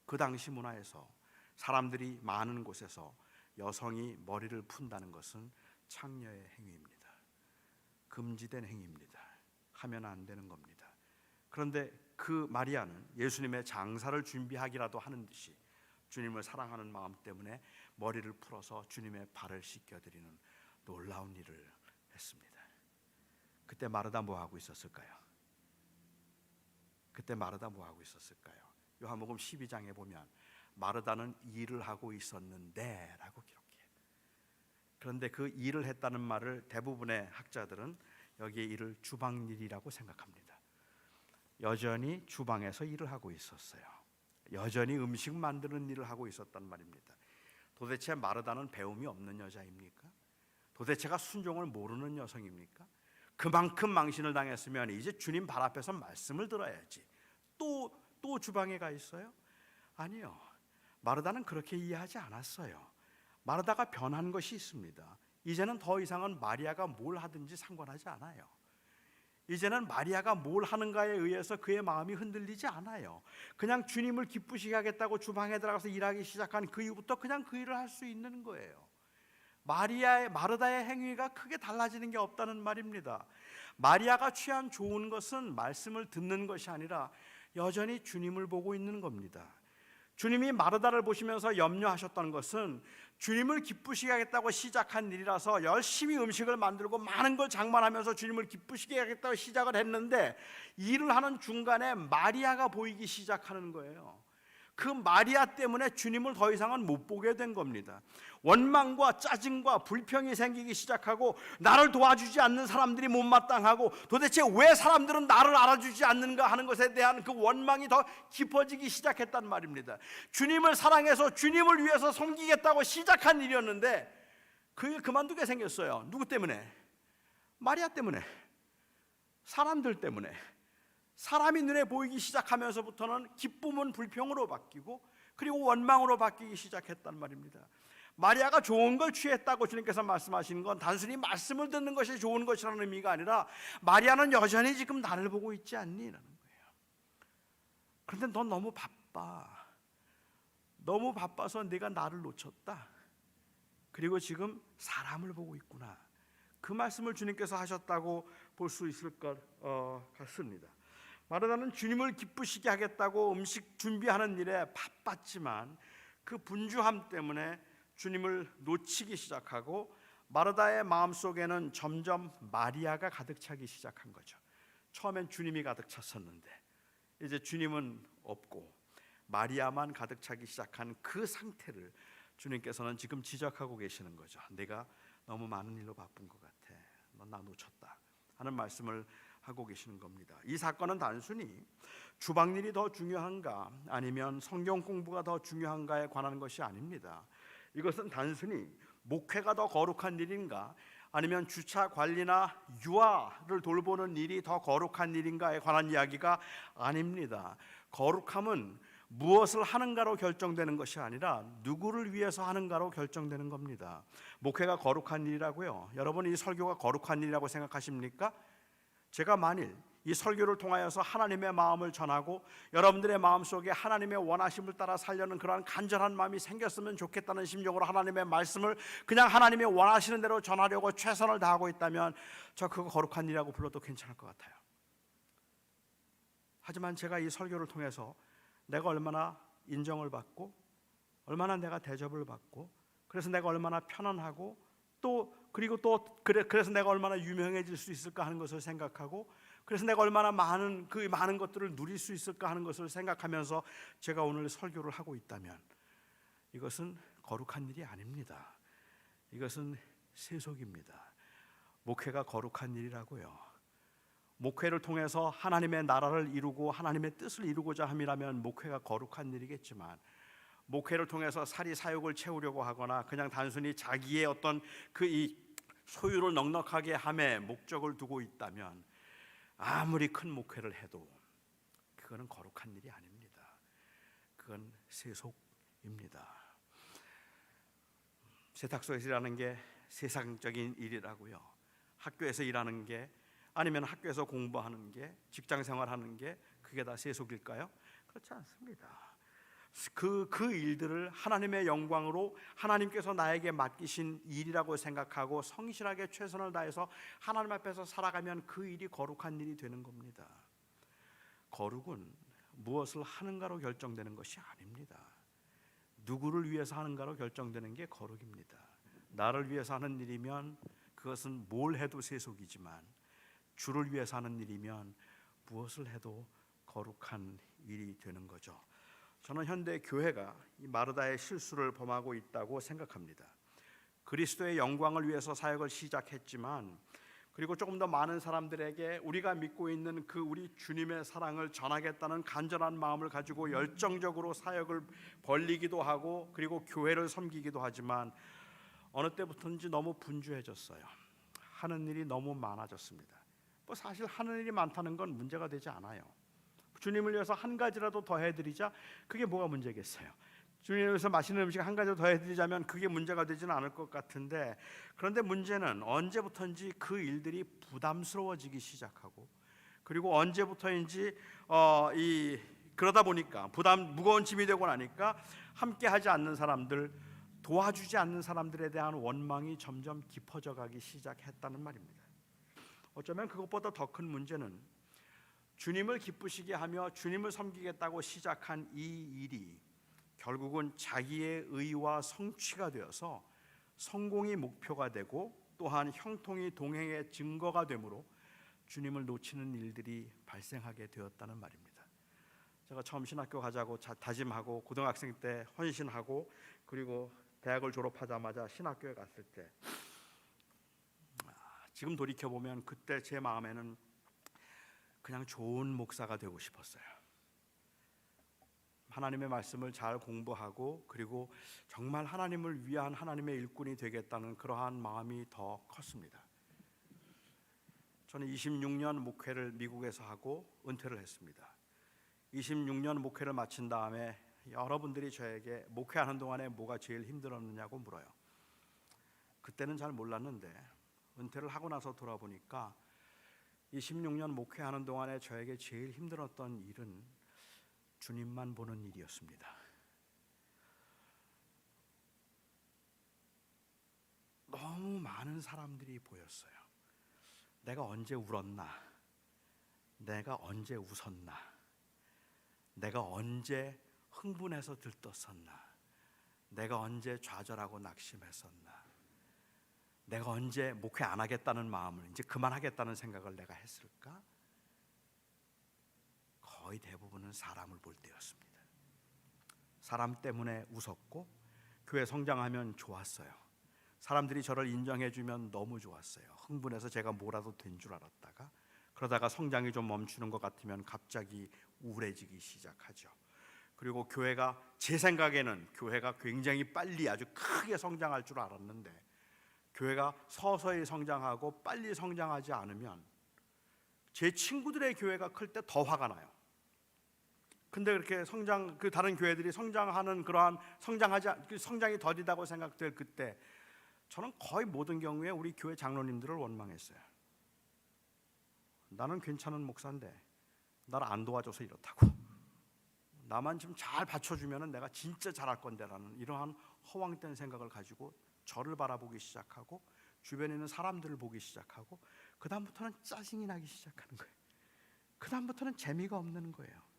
그 당시 문화에서 사람들이 많은 곳에서 여성이 머리를 푼다는 것은 창녀의 행위입니다. 금지된 행위입니다. 하면 안 되는 겁니다. 그런데 그 마리아는 예수님의 장사를 준비하기라도 하는 듯이 주님을 사랑하는 마음 때문에 머리를 풀어서 주님의 발을 씻겨드리는 놀라운 일을 했습니다. 그때 마르다 뭐 하고 있었을까요? 요한복음 12장에 보면 마르다는 일을 하고 있었는데 라고 기록해요. 그런데 그 일을 했다는 말을 대부분의 학자들은 여기에 일을 주방일이라고 생각합니다. 여전히 주방에서 일을 하고 있었어요. 여전히 음식 만드는 일을 하고 있었단 말입니다. 도대체 마르다는 배움이 없는 여자입니까? 도대체가 순종을 모르는 여성입니까? 그만큼 망신을 당했으면 이제 주님 발 앞에서 말씀을 들어야지. 또 주방에 가 있어요? 아니요. 마르다는 그렇게 이해하지 않았어요. 마르다가 변한 것이 있습니다. 이제는 더 이상은 마리아가 뭘 하든지 상관하지 않아요. 이제는 마리아가 뭘 하는가에 의해서 그의 마음이 흔들리지 않아요. 그냥 주님을 기쁘시게 하겠다고 주방에 들어가서 일하기 시작한 그 이후부터 그냥 그 일을 할 수 있는 거예요. 마르다의 행위가 크게 달라지는 게 없다는 말입니다. 마리아가 취한 좋은 것은 말씀을 듣는 것이 아니라 여전히 주님을 보고 있는 겁니다. 주님이 마르다를 보시면서 염려하셨던 것은 주님을 기쁘시게 하겠다고 시작한 일이라서 열심히 음식을 만들고 많은 걸 장만하면서 주님을 기쁘시게 하겠다고 시작을 했는데, 일을 하는 중간에 마리아가 보이기 시작하는 거예요. 그 마리아 때문에 주님을 더 이상은 못 보게 된 겁니다. 원망과 짜증과 불평이 생기기 시작하고, 나를 도와주지 않는 사람들이 못마땅하고 도대체 왜 사람들은 나를 알아주지 않는가 하는 것에 대한 그 원망이 더 깊어지기 시작했단 말입니다. 주님을 사랑해서 주님을 위해서 섬기겠다고 시작한 일이었는데 그게 그만두게 생겼어요. 누구 때문에? 마리아 때문에, 사람들 때문에. 사람이 눈에 보이기 시작하면서부터는 기쁨은 불평으로 바뀌고 그리고 원망으로 바뀌기 시작했단 말입니다. 마리아가 좋은 걸 취했다고 주님께서 말씀하시는 건 단순히 말씀을 듣는 것이 좋은 것이라는 의미가 아니라, 마리아는 여전히 지금 나를 보고 있지 않니? 라는 거예요. 그런데 넌 너무 바빠. 너무 바빠서 네가 나를 놓쳤다. 그리고 지금 사람을 보고 있구나. 그 말씀을 주님께서 하셨다고 볼 수 있을 것 같습니다. 마르다는 주님을 기쁘시게 하겠다고 음식 준비하는 일에 바빴지만 그 분주함 때문에 주님을 놓치기 시작하고, 마르다의 마음속에는 점점 마리아가 가득 차기 시작한 거죠. 처음엔 주님이 가득 찼었는데 이제 주님은 없고 마리아만 가득 차기 시작한 그 상태를 주님께서는 지금 지적하고 계시는 거죠. 내가 너무 많은 일로 바쁜 것 같아. 넌 나 놓쳤다 하는 말씀을 하고 계시는 겁니다. 이 사건은 단순히 주방일이 더 중요한가 아니면 성경 공부가 더 중요한가에 관한 것이 아닙니다. 이것은 단순히 목회가 더 거룩한 일인가 아니면 주차 관리나 유아를 돌보는 일이 더 거룩한 일인가에 관한 이야기가 아닙니다. 거룩함은 무엇을 하는가로 결정되는 것이 아니라 누구를 위해서 하는가로 결정되는 겁니다. 목회가 거룩한 일이라고요? 여러분, 이 설교가 거룩한 일이라고 생각하십니까? 제가 만일 이 설교를 통하여서 하나님의 마음을 전하고 여러분들의 마음속에 하나님의 원하심을 따라 살려는 그러한 간절한 마음이 생겼으면 좋겠다는 심정으로 하나님의 말씀을 그냥 하나님의 원하시는 대로 전하려고 최선을 다하고 있다면 저 그거 거룩한 일이라고 불러도 괜찮을 것 같아요. 하지만 제가 이 설교를 통해서 내가 얼마나 인정을 받고 얼마나 내가 대접을 받고 그래서 내가 얼마나 편안하고 그래서 내가 얼마나 유명해질 수 있을까 하는 것을 생각하고, 그래서 내가 얼마나 많은 것들을 누릴 수 있을까 하는 것을 생각하면서 제가 오늘 설교를 하고 있다면 이것은 거룩한 일이 아닙니다. 이것은 세속입니다. 목회가 거룩한 일이라고요. 목회를 통해서 하나님의 나라를 이루고 하나님의 뜻을 이루고자 함이라면 목회가 거룩한 일이겠지만, 목회를 통해서 사리 사욕을 채우려고 하거나 그냥 단순히 자기의 어떤 이 소유를 넉넉하게 함에 목적을 두고 있다면 아무리 큰 목회를 해도 그거는 거룩한 일이 아닙니다. 그건 세속입니다. 세탁소에서 일하는 게 세상적인 일이라고요. 학교에서 일하는 게 아니면 학교에서 공부하는 게 직장 생활하는 게 그게 다 세속일까요? 그렇지 않습니다. 그 일들을 하나님의 영광으로 하나님께서 나에게 맡기신 일이라고 생각하고 성실하게 최선을 다해서 하나님 앞에서 살아가면 그 일이 거룩한 일이 되는 겁니다. 거룩은 무엇을 하는가로 결정되는 것이 아닙니다. 누구를 위해서 하는가로 결정되는 게 거룩입니다. 나를 위해서 하는 일이면 그것은 뭘 해도 세속이지만, 주를 위해서 하는 일이면 무엇을 해도 거룩한 일이 되는 거죠. 저는 현대 교회가 이 마르다의 실수를 범하고 있다고 생각합니다. 그리스도의 영광을 위해서 사역을 시작했지만, 그리고 조금 더 많은 사람들에게 우리가 믿고 있는 그 우리 주님의 사랑을 전하겠다는 간절한 마음을 가지고 열정적으로 사역을 벌리기도 하고 그리고 교회를 섬기기도 하지만, 어느 때부터인지 너무 분주해졌어요. 하는 일이 너무 많아졌습니다. 사실 하는 일이 많다는 건 문제가 되지 않아요. 주님을 위해서 한 가지라도 더 해드리자, 그게 뭐가 문제겠어요? 주님을 위해서 맛있는 음식 한 가지 더 해드리자면 그게 문제가 되지는 않을 것 같은데, 그런데 문제는 언제부터인지 그 일들이 부담스러워지기 시작하고, 그리고 언제부터인지 그러다 보니까 무거운 짐이 되고 나니까 함께 하지 않는 사람들, 도와주지 않는 사람들에 대한 원망이 점점 깊어져 가기 시작했다는 말입니다. 어쩌면 그것보다 더 큰 문제는 주님을 기쁘시게 하며 주님을 섬기겠다고 시작한 이 일이 결국은 자기의 의와 성취가 되어서 성공이 목표가 되고 또한 형통이 동행의 증거가 되므로 주님을 놓치는 일들이 발생하게 되었다는 말입니다. 제가 처음 신학교 가자고 다짐하고 고등학생 때 헌신하고 그리고 대학을 졸업하자마자 신학교에 갔을 때 지금 돌이켜보면 그때 제 마음에는 그냥 좋은 목사가 되고 싶었어요. 하나님의 말씀을 잘 공부하고 그리고 정말 하나님을 위한 하나님의 일꾼이 되겠다는 그러한 마음이 더 컸습니다. 저는 26년 목회를 미국에서 하고 은퇴를 했습니다. 26년 목회를 마친 다음에 여러분들이 저에게 목회하는 동안에 뭐가 제일 힘들었느냐고 물어요. 그때는 잘 몰랐는데 은퇴를 하고 나서 돌아보니까 26년 목회하는 동안에 저에게 제일 힘들었던 일은 주님만 보는 일이었습니다. 너무 많은 사람들이 보였어요. 내가 언제 울었나? 내가 언제 웃었나? 내가 언제 흥분해서 들떴었나? 내가 언제 좌절하고 낙심했었나? 내가 언제 목회 안 하겠다는 마음을 이제 그만하겠다는 생각을 내가 했을까? 거의 대부분은 사람을 볼 때였습니다. 사람 때문에 웃었고 교회 성장하면 좋았어요. 사람들이 저를 인정해주면 너무 좋았어요. 흥분해서 제가 뭐라도 된 줄 알았다가 그러다가 성장이 좀 멈추는 것 같으면 갑자기 우울해지기 시작하죠. 그리고 교회가 제 생각에는 교회가 굉장히 빨리 아주 크게 성장할 줄 알았는데 교회가 서서히 성장하고 빨리 성장하지 않으면 제 친구들의 교회가 클 때 더 화가 나요. 근데 그렇게 다른 교회들이 성장하는 그러한 성장이 더디다고 생각될 그때 저는 거의 모든 경우에 우리 교회 장로님들을 원망했어요. 나는 괜찮은 목사인데 나를 안 도와줘서 이렇다고. 나만 좀 잘 받쳐주면 내가 진짜 잘할 건데라는 이러한 허황된 생각을 가지고 저를 바라보기 시작하고 주변에 있는 사람들을 보기 시작하고 그 다음부터는 짜증이 나기 시작하는 거예요. 그 다음부터는 재미가 없는 거예요.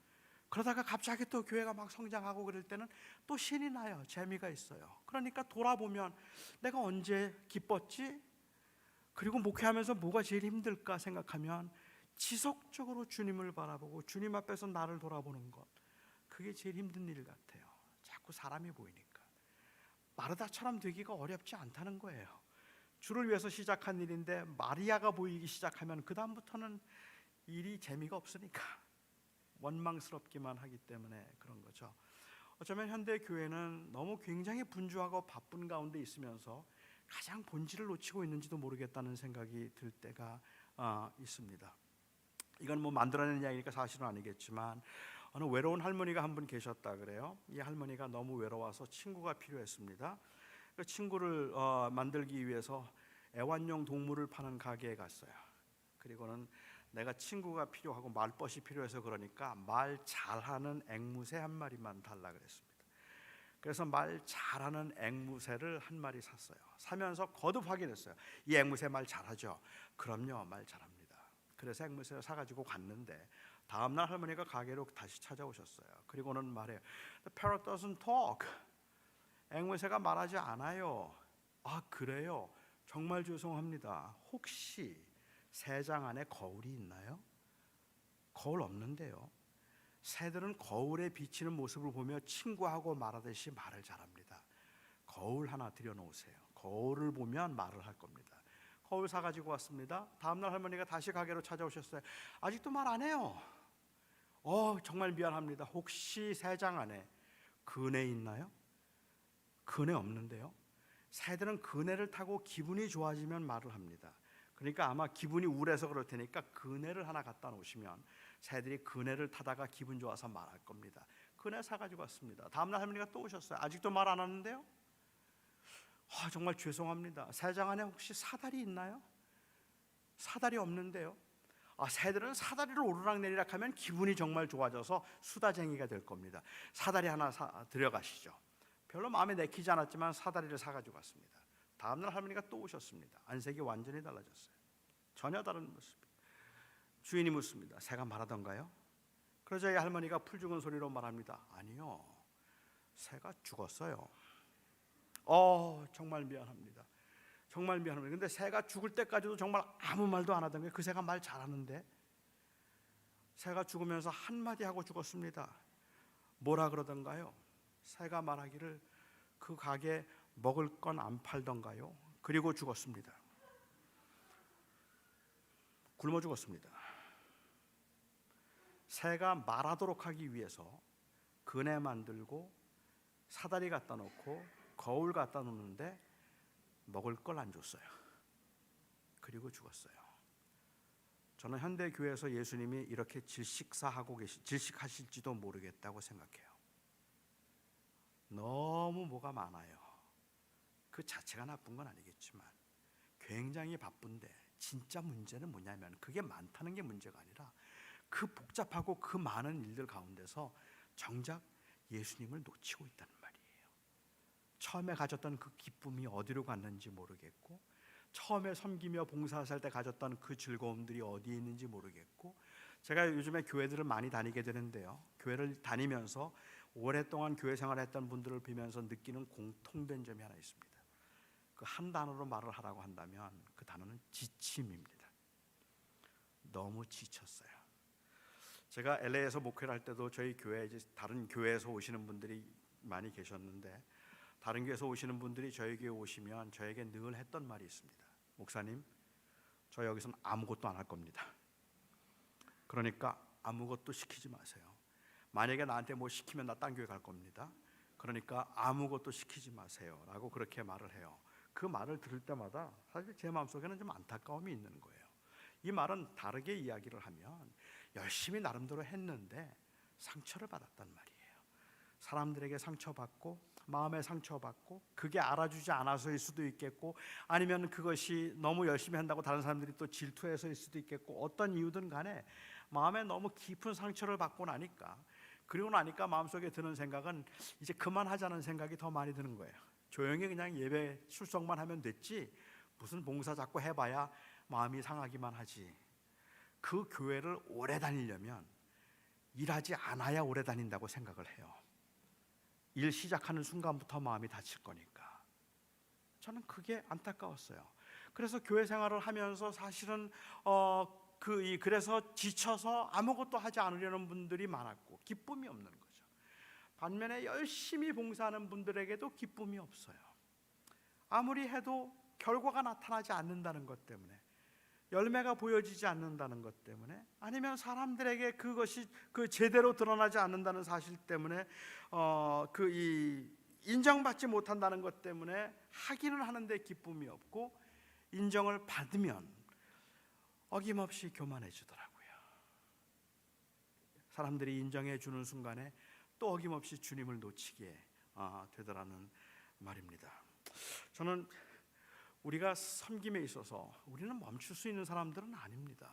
그러다가 갑자기 또 교회가 막 성장하고 그럴 때는 또 신이 나요. 재미가 있어요. 그러니까 돌아보면 내가 언제 기뻤지? 그리고 목회하면서 뭐가 제일 힘들까 생각하면 지속적으로 주님을 바라보고 주님 앞에서 나를 돌아보는 것, 그게 제일 힘든 일 같아요. 자꾸 사람이 보이니까. 마르다처럼 되기가 어렵지 않다는 거예요. 주를 위해서 시작한 일인데 마리아가 보이기 시작하면 그 다음부터는 일이 재미가 없으니까 원망스럽기만 하기 때문에 그런 거죠. 어쩌면 현대 교회는 너무 굉장히 분주하고 바쁜 가운데 있으면서 가장 본질을 놓치고 있는지도 모르겠다는 생각이 들 때가 있습니다. 이건 뭐 만들어낸 이야기니까 사실은 아니겠지만 어느 외로운 할머니가 한 분 계셨다 그래요. 이 할머니가 너무 외로워서 친구가 필요했습니다. 그 친구를 만들기 위해서 애완용 동물을 파는 가게에 갔어요. 그리고는 내가 친구가 필요하고 말벗이 필요해서 그러니까 말 잘하는 앵무새 한 마리만 달라 그랬습니다. 그래서 말 잘하는 앵무새를 한 마리 샀어요. 사면서 거듭 확인했어요. 이 앵무새 말 잘하죠? 그럼요, 말 잘합니다. 그래서 앵무새를 사가지고 갔는데 다음날 할머니가 가게로 다시 찾아오셨어요. 그리고는 말해요. The parrot doesn't talk. 앵무새가 말하지 않아요. 아, 그래요? 정말 죄송합니다. 혹시 새장 안에 거울이 있나요? 거울 없는데요. 새들은 거울에 비치는 모습을 보며 친구하고 말하듯이 말을 잘합니다. 거울 하나 들여놓으세요. 거울을 보면 말을 할 겁니다. 거울 사가지고 왔습니다. 다음날 할머니가 다시 가게로 찾아오셨어요. 아직도 말 안 해요. 정말 미안합니다. 혹시 새장 안에 그네 있나요? 그네 없는데요. 새들은 그네를 타고 기분이 좋아지면 말을 합니다. 그러니까 아마 기분이 우울해서 그럴 테니까 그네를 하나 갖다 놓으시면 새들이 그네를 타다가 기분 좋아서 말할 겁니다. 그네 사가지고 왔습니다. 다음날 할머니가 또 오셨어요. 아직도 말 안 하는데요. 정말 죄송합니다. 새장 안에 혹시 사다리 있나요? 사다리 없는데요. 새들은 사다리를 오르락내리락 하면 기분이 정말 좋아져서 수다쟁이가 될 겁니다. 사다리 하나 들여가시죠. 별로 마음에 내키지 않았지만 사다리를 사가지고 갔습니다. 다음날 할머니가 또 오셨습니다. 안색이 완전히 달라졌어요. 전혀 다른 모습. 주인이 묻습니다. 새가 말하던가요? 그러자 이 할머니가 풀죽은 소리로 말합니다. 아니요, 새가 죽었어요. 정말 미안합니다. 정말 미안합니다. 근데 새가 죽을 때까지도 정말 아무 말도 안 하던 거예요. 그 새가 말 잘하는데. 새가 죽으면서 한마디 하고 죽었습니다. 뭐라 그러던가요? 새가 말하기를 그 가게 먹을 건 안 팔던가요? 그리고 죽었습니다. 굶어 죽었습니다. 새가 말하도록 하기 위해서 그네 만들고 사다리 갖다 놓고 거울 갖다 놓는데 먹을 걸 안 줬어요. 그리고 죽었어요. 저는 현대 교회에서 예수님이 이렇게 질식하실지도 모르겠다고 생각해요. 너무 뭐가 많아요. 그 자체가 나쁜 건 아니겠지만 굉장히 바쁜데 진짜 문제는 뭐냐면 그게 많다는 게 문제가 아니라 그 복잡하고 그 많은 일들 가운데서 정작 예수님을 놓치고 있다는 말이에요. 처음에 가졌던 그 기쁨이 어디로 갔는지 모르겠고, 처음에 섬기며 봉사할 때 가졌던 그 즐거움들이 어디에 있는지 모르겠고, 제가 요즘에 교회들을 많이 다니게 되는데요, 교회를 다니면서 오랫동안 교회 생활을 했던 분들을 보면서 느끼는 공통된 점이 하나 있습니다. 그 한 단어로 말을 하라고 한다면 그 단어는 지침입니다. 너무 지쳤어요. 제가 LA에서 목회를 할 때도 저희 교회, 이제 다른 교회에서 오시는 분들이 많이 계셨는데, 다른 교회에서 오시는 분들이 저희 교회 오시면 저에게 늘 했던 말이 있습니다. 목사님, 저 여기서는 아무것도 안 할 겁니다. 그러니까 아무것도 시키지 마세요. 만약에 나한테 뭐 시키면 나 딴 교회 갈 겁니다. 그러니까 아무것도 시키지 마세요 라고 그렇게 말을 해요. 그 말을 들을 때마다 사실 제 마음속에는 좀 안타까움이 있는 거예요. 이 말은 다르게 이야기를 하면 열심히 나름대로 했는데 상처를 받았단 말이에요. 사람들에게 상처받고 마음에 상처받고, 그게 알아주지 않아서일 수도 있겠고, 아니면 그것이 너무 열심히 한다고 다른 사람들이 또 질투해서일 수도 있겠고, 어떤 이유든 간에 마음에 너무 깊은 상처를 받고 나니까, 그리고 나니까 마음속에 드는 생각은 이제 그만하자는 생각이 더 많이 드는 거예요. 조용히 그냥 예배 출석만 하면 됐지 무슨 봉사 자꾸 해봐야 마음이 상하기만 하지. 그 교회를 오래 다니려면 일하지 않아야 오래 다닌다고 생각을 해요. 일 시작하는 순간부터 마음이 다칠 거니까. 저는 그게 안타까웠어요. 그래서 교회 생활을 하면서 사실은 그래서 지쳐서 아무것도 하지 않으려는 분들이 많았고 기쁨이 없는 거죠. 반면에 열심히 봉사하는 분들에게도 기쁨이 없어요. 아무리 해도 결과가 나타나지 않는다는 것 때문에, 열매가 보여지지 않는다는 것 때문에, 아니면 사람들에게 그것이 제대로 드러나지 않는다는 사실 때문에, 인정받지 못한다는 것 때문에 하기는 하는데 기쁨이 없고, 인정을 받으면 어김없이 교만해지더라고요. 사람들이 인정해 주는 순간에 또 어김없이 주님을 놓치게 되더라는 말입니다. 저는 우리가 섬김에 있어서 우리는 멈출 수 있는 사람들은 아닙니다.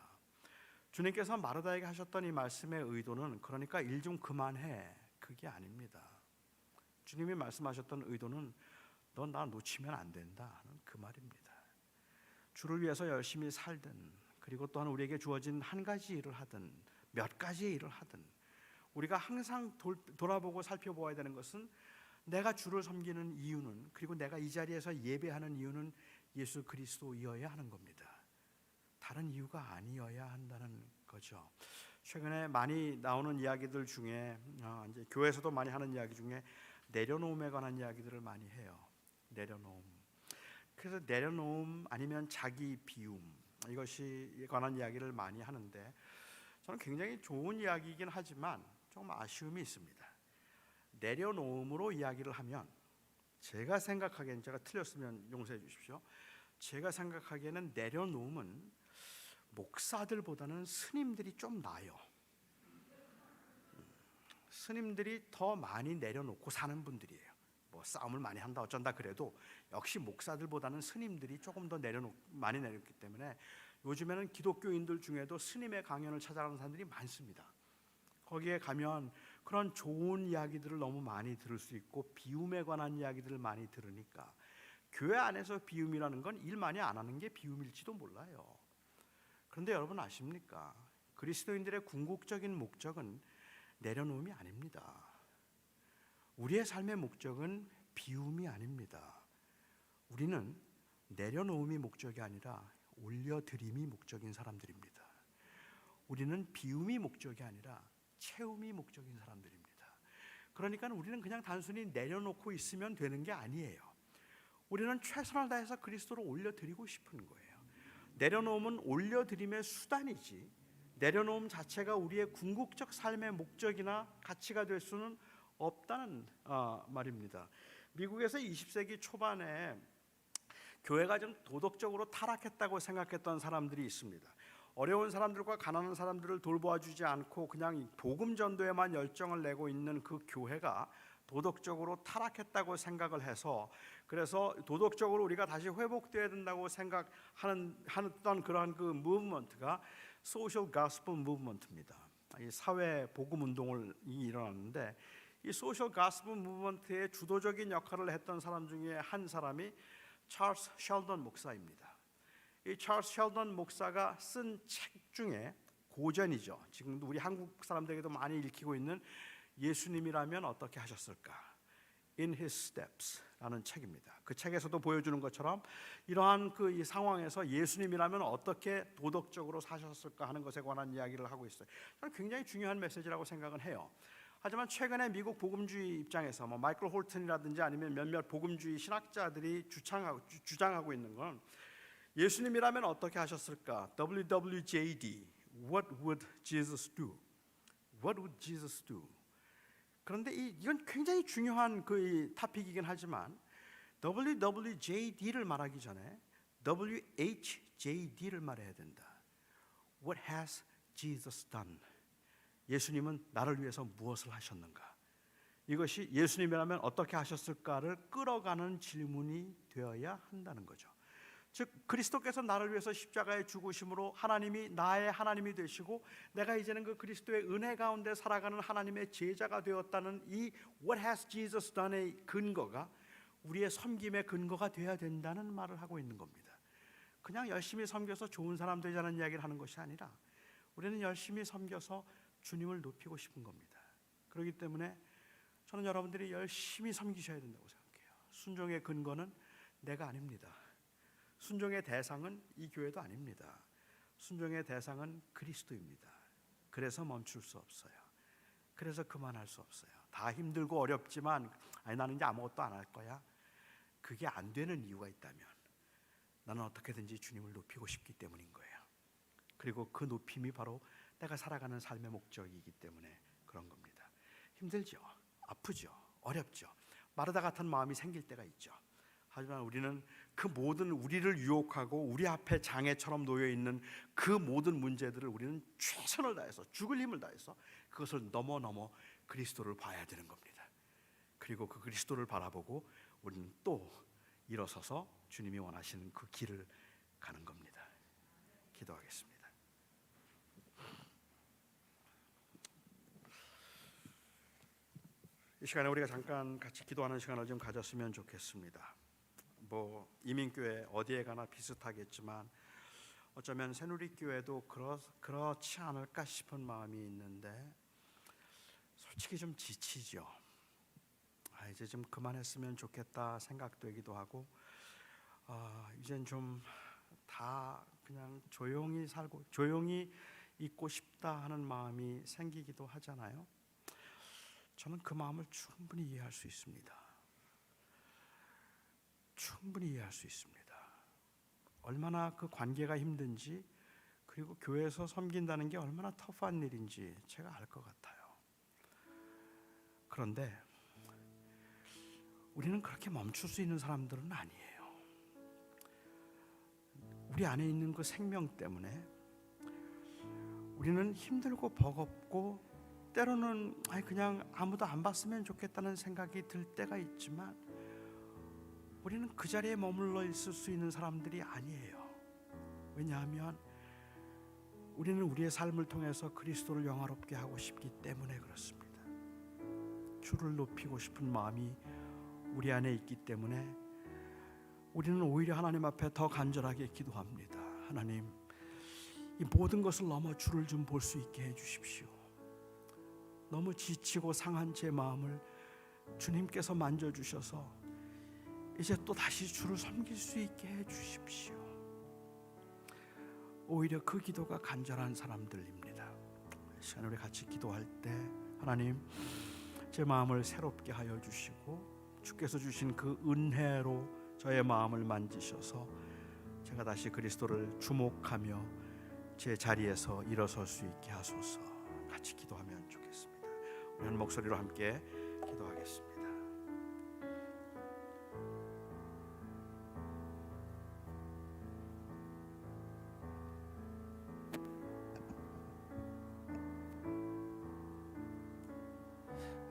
주님께서 마르다에게 하셨던 이 말씀의 의도는 그러니까 일 좀 그만해, 그게 아닙니다. 주님이 말씀하셨던 의도는 넌 나 놓치면 안 된다 하는 그 말입니다. 주를 위해서 열심히 살든, 그리고 또한 우리에게 주어진 한 가지 일을 하든 몇 가지의 일을 하든, 우리가 항상 돌아보고 살펴보아야 되는 것은 내가 주를 섬기는 이유는, 그리고 내가 이 자리에서 예배하는 이유는 예수 그리스도이어야 하는 겁니다. 다른 이유가 아니어야 한다는 거죠. 최근에 많이 나오는 이야기들 중에 이제 교회에서도 많이 하는 이야기 중에 내려놓음에 관한 이야기들을 많이 해요. 내려놓음. 그래서 내려놓음 아니면 자기 비움, 이것이 관한 이야기를 많이 하는데, 저는 굉장히 좋은 이야기이긴 하지만 조금 아쉬움이 있습니다. 내려놓음으로 이야기를 하면, 제가 생각하기에는, 제가 틀렸으면 용서해 주십시오, 제가 생각하기에는 내려놓음은 목사들보다는 스님들이 좀 나아요. 스님들이 더 많이 내려놓고 사는 분들이에요. 뭐 싸움을 많이 한다 어쩐다 그래도 역시 목사들보다는 스님들이 조금 더 많이 내려놓기 때문에 요즘에는 기독교인들 중에도 스님의 강연을 찾아가는 사람들이 많습니다. 거기에 가면 그런 좋은 이야기들을 너무 많이 들을 수 있고 비움에 관한 이야기들을 많이 들으니까 교회 안에서 비움이라는 건 일 많이 안 하는 게 비움일지도 몰라요. 그런데 여러분 아십니까? 그리스도인들의 궁극적인 목적은 내려놓음이 아닙니다. 우리의 삶의 목적은 비움이 아닙니다. 우리는 내려놓음이 목적이 아니라 올려드림이 목적인 사람들입니다. 우리는 비움이 목적이 아니라 채움이 목적인 사람들입니다. 그러니까 우리는 그냥 단순히 내려놓고 있으면 되는 게 아니에요. 우리는 최선을 다해서 그리스도로 올려드리고 싶은 거예요. 내려놓음은 올려드림의 수단이지 내려놓음 자체가 우리의 궁극적 삶의 목적이나 가치가 될 수는 없다는 말입니다. 미국에서 20세기 초반에 교회가 좀 도덕적으로 타락했다고 생각했던 사람들이 있습니다. 어려운 사람들과 가난한 사람들을 돌보아주지 않고 그냥 복음 전도에만 열정을 내고 있는 그 교회가 도덕적으로 타락했다고 생각을 해서 그래서 도덕적으로 우리가 다시 회복되어야 된다고 생각하던 그러한 그 무브먼트가 소셜 가스펠 무브먼트입니다. 이 사회 복음 운동이 일어났는데 이 소셜 가스펠 무브먼트의 주도적인 역할을 했던 사람 중에 한 사람이 찰스 셸던 목사입니다. 이 찰스 셸던 목사가 쓴 책 중에 고전이죠. 지금도 우리 한국 사람들에게도 많이 읽히고 있는 예수님이라면 어떻게 하셨을까? In His Steps라는 책입니다. 그 책에서도 보여주는 것처럼 이러한 이 상황에서 예수님이라면 어떻게 도덕적으로 사셨을까 하는 것에 관한 이야기를 하고 있어요. 저는 굉장히 중요한 메시지라고 생각은 해요. 하지만 최근에 미국 복음주의 입장에서 마이클 홀튼이라든지 아니면 몇몇 복음주의 신학자들이 주장하고 있는 건 예수님이라면 어떻게 하셨을까? WWJD, What would Jesus do? What would Jesus do? 그런데 이건 굉장히 중요한 그 토픽이긴 하지만 WWJD를 말하기 전에 WHJD를 말해야 된다. What has Jesus done? 예수님은 나를 위해서 무엇을 하셨는가? 이것이 예수님이라면 어떻게 하셨을까를 끌어가는 질문이 되어야 한다는 거죠. 즉 그리스도께서 나를 위해서 십자가에 죽으심으로 하나님이 나의 하나님이 되시고 내가 이제는 그 그리스도의 은혜 가운데 살아가는 하나님의 제자가 되었다는 이 What has Jesus done의 근거가 우리의 섬김의 근거가 되어야 된다는 말을 하고 있는 겁니다. 그냥 열심히 섬겨서 좋은 사람 되자는 이야기를 하는 것이 아니라 우리는 열심히 섬겨서 주님을 높이고 싶은 겁니다. 그렇기 때문에 저는 여러분들이 열심히 섬기셔야 된다고 생각해요. 순종의 근거는 내가 아닙니다. 순종의 대상은 이 교회도 아닙니다. 순종의 대상은 그리스도입니다. 그래서 멈출 수 없어요. 그래서 그만할 수 없어요. 다 힘들고 어렵지만 나는 이제 아무것도 안 할 거야. 그게 안 되는 이유가 있다면 나는 어떻게든지 주님을 높이고 싶기 때문인 거예요. 그리고 그 높임이 바로 내가 살아가는 삶의 목적이기 때문에 그런 겁니다. 힘들죠. 아프죠. 어렵죠. 마르다 같은 마음이 생길 때가 있죠. 하지만 우리는 그 모든 우리를 유혹하고 우리 앞에 장애처럼 놓여 있는 그 모든 문제들을 우리는 최선을 다해서 죽을 힘을 다해서 그것을 넘어 그리스도를 봐야 되는 겁니다. 그리고 그 그리스도를 바라보고 우리는 또 일어서서 주님이 원하시는 그 길을 가는 겁니다. 기도하겠습니다. 이 시간에 우리가 잠깐 같이 기도하는 시간을 좀 가졌으면 좋겠습니다. 이민교회 어디에 가나 비슷하겠지만 어쩌면 새누리교회도 그렇지 않을까 싶은 마음이 있는데 솔직히 좀 지치죠. 이제 좀 그만했으면 좋겠다 생각되기도 하고 이젠 좀 다 그냥 조용히 살고 조용히 있고 싶다 하는 마음이 생기기도 하잖아요. 저는 그 마음을 충분히 이해할 수 있습니다. 충분히 이해할 수 있습니다. 얼마나 그 관계가 힘든지 그리고 교회에서 섬긴다는 게 얼마나 터프한 일인지 제가 알 것 같아요. 그런데 우리는 그렇게 멈출 수 있는 사람들은 아니에요. 우리 안에 있는 그 생명 때문에 우리는 힘들고 버겁고 때로는 그냥 아무도 안 봤으면 좋겠다는 생각이 들 때가 있지만 우리는 그 자리에 머물러 있을 수 있는 사람들이 아니에요. 왜냐하면 우리는 우리의 삶을 통해서 그리스도를 영화롭게 하고 싶기 때문에 그렇습니다. 주를 높이고 싶은 마음이 우리 안에 있기 때문에 우리는 오히려 하나님 앞에 더 간절하게 기도합니다. 하나님, 이 모든 것을 넘어 주를 좀 볼 수 있게 해주십시오. 너무 지치고 상한 제 마음을 주님께서 만져주셔서 이제 또 다시 주를 섬길 수 있게 해주십시오. 오히려 그 기도가 간절한 사람들입니다. 이 시간에 우리 같이 기도할 때 하나님, 제 마음을 새롭게 하여 주시고 주께서 주신 그 은혜로 저의 마음을 만지셔서 제가 다시 그리스도를 주목하며 제 자리에서 일어설 수 있게 하소서. 같이 기도하면 좋겠습니다. 우리 한 목소리로 함께 기도하겠습니다.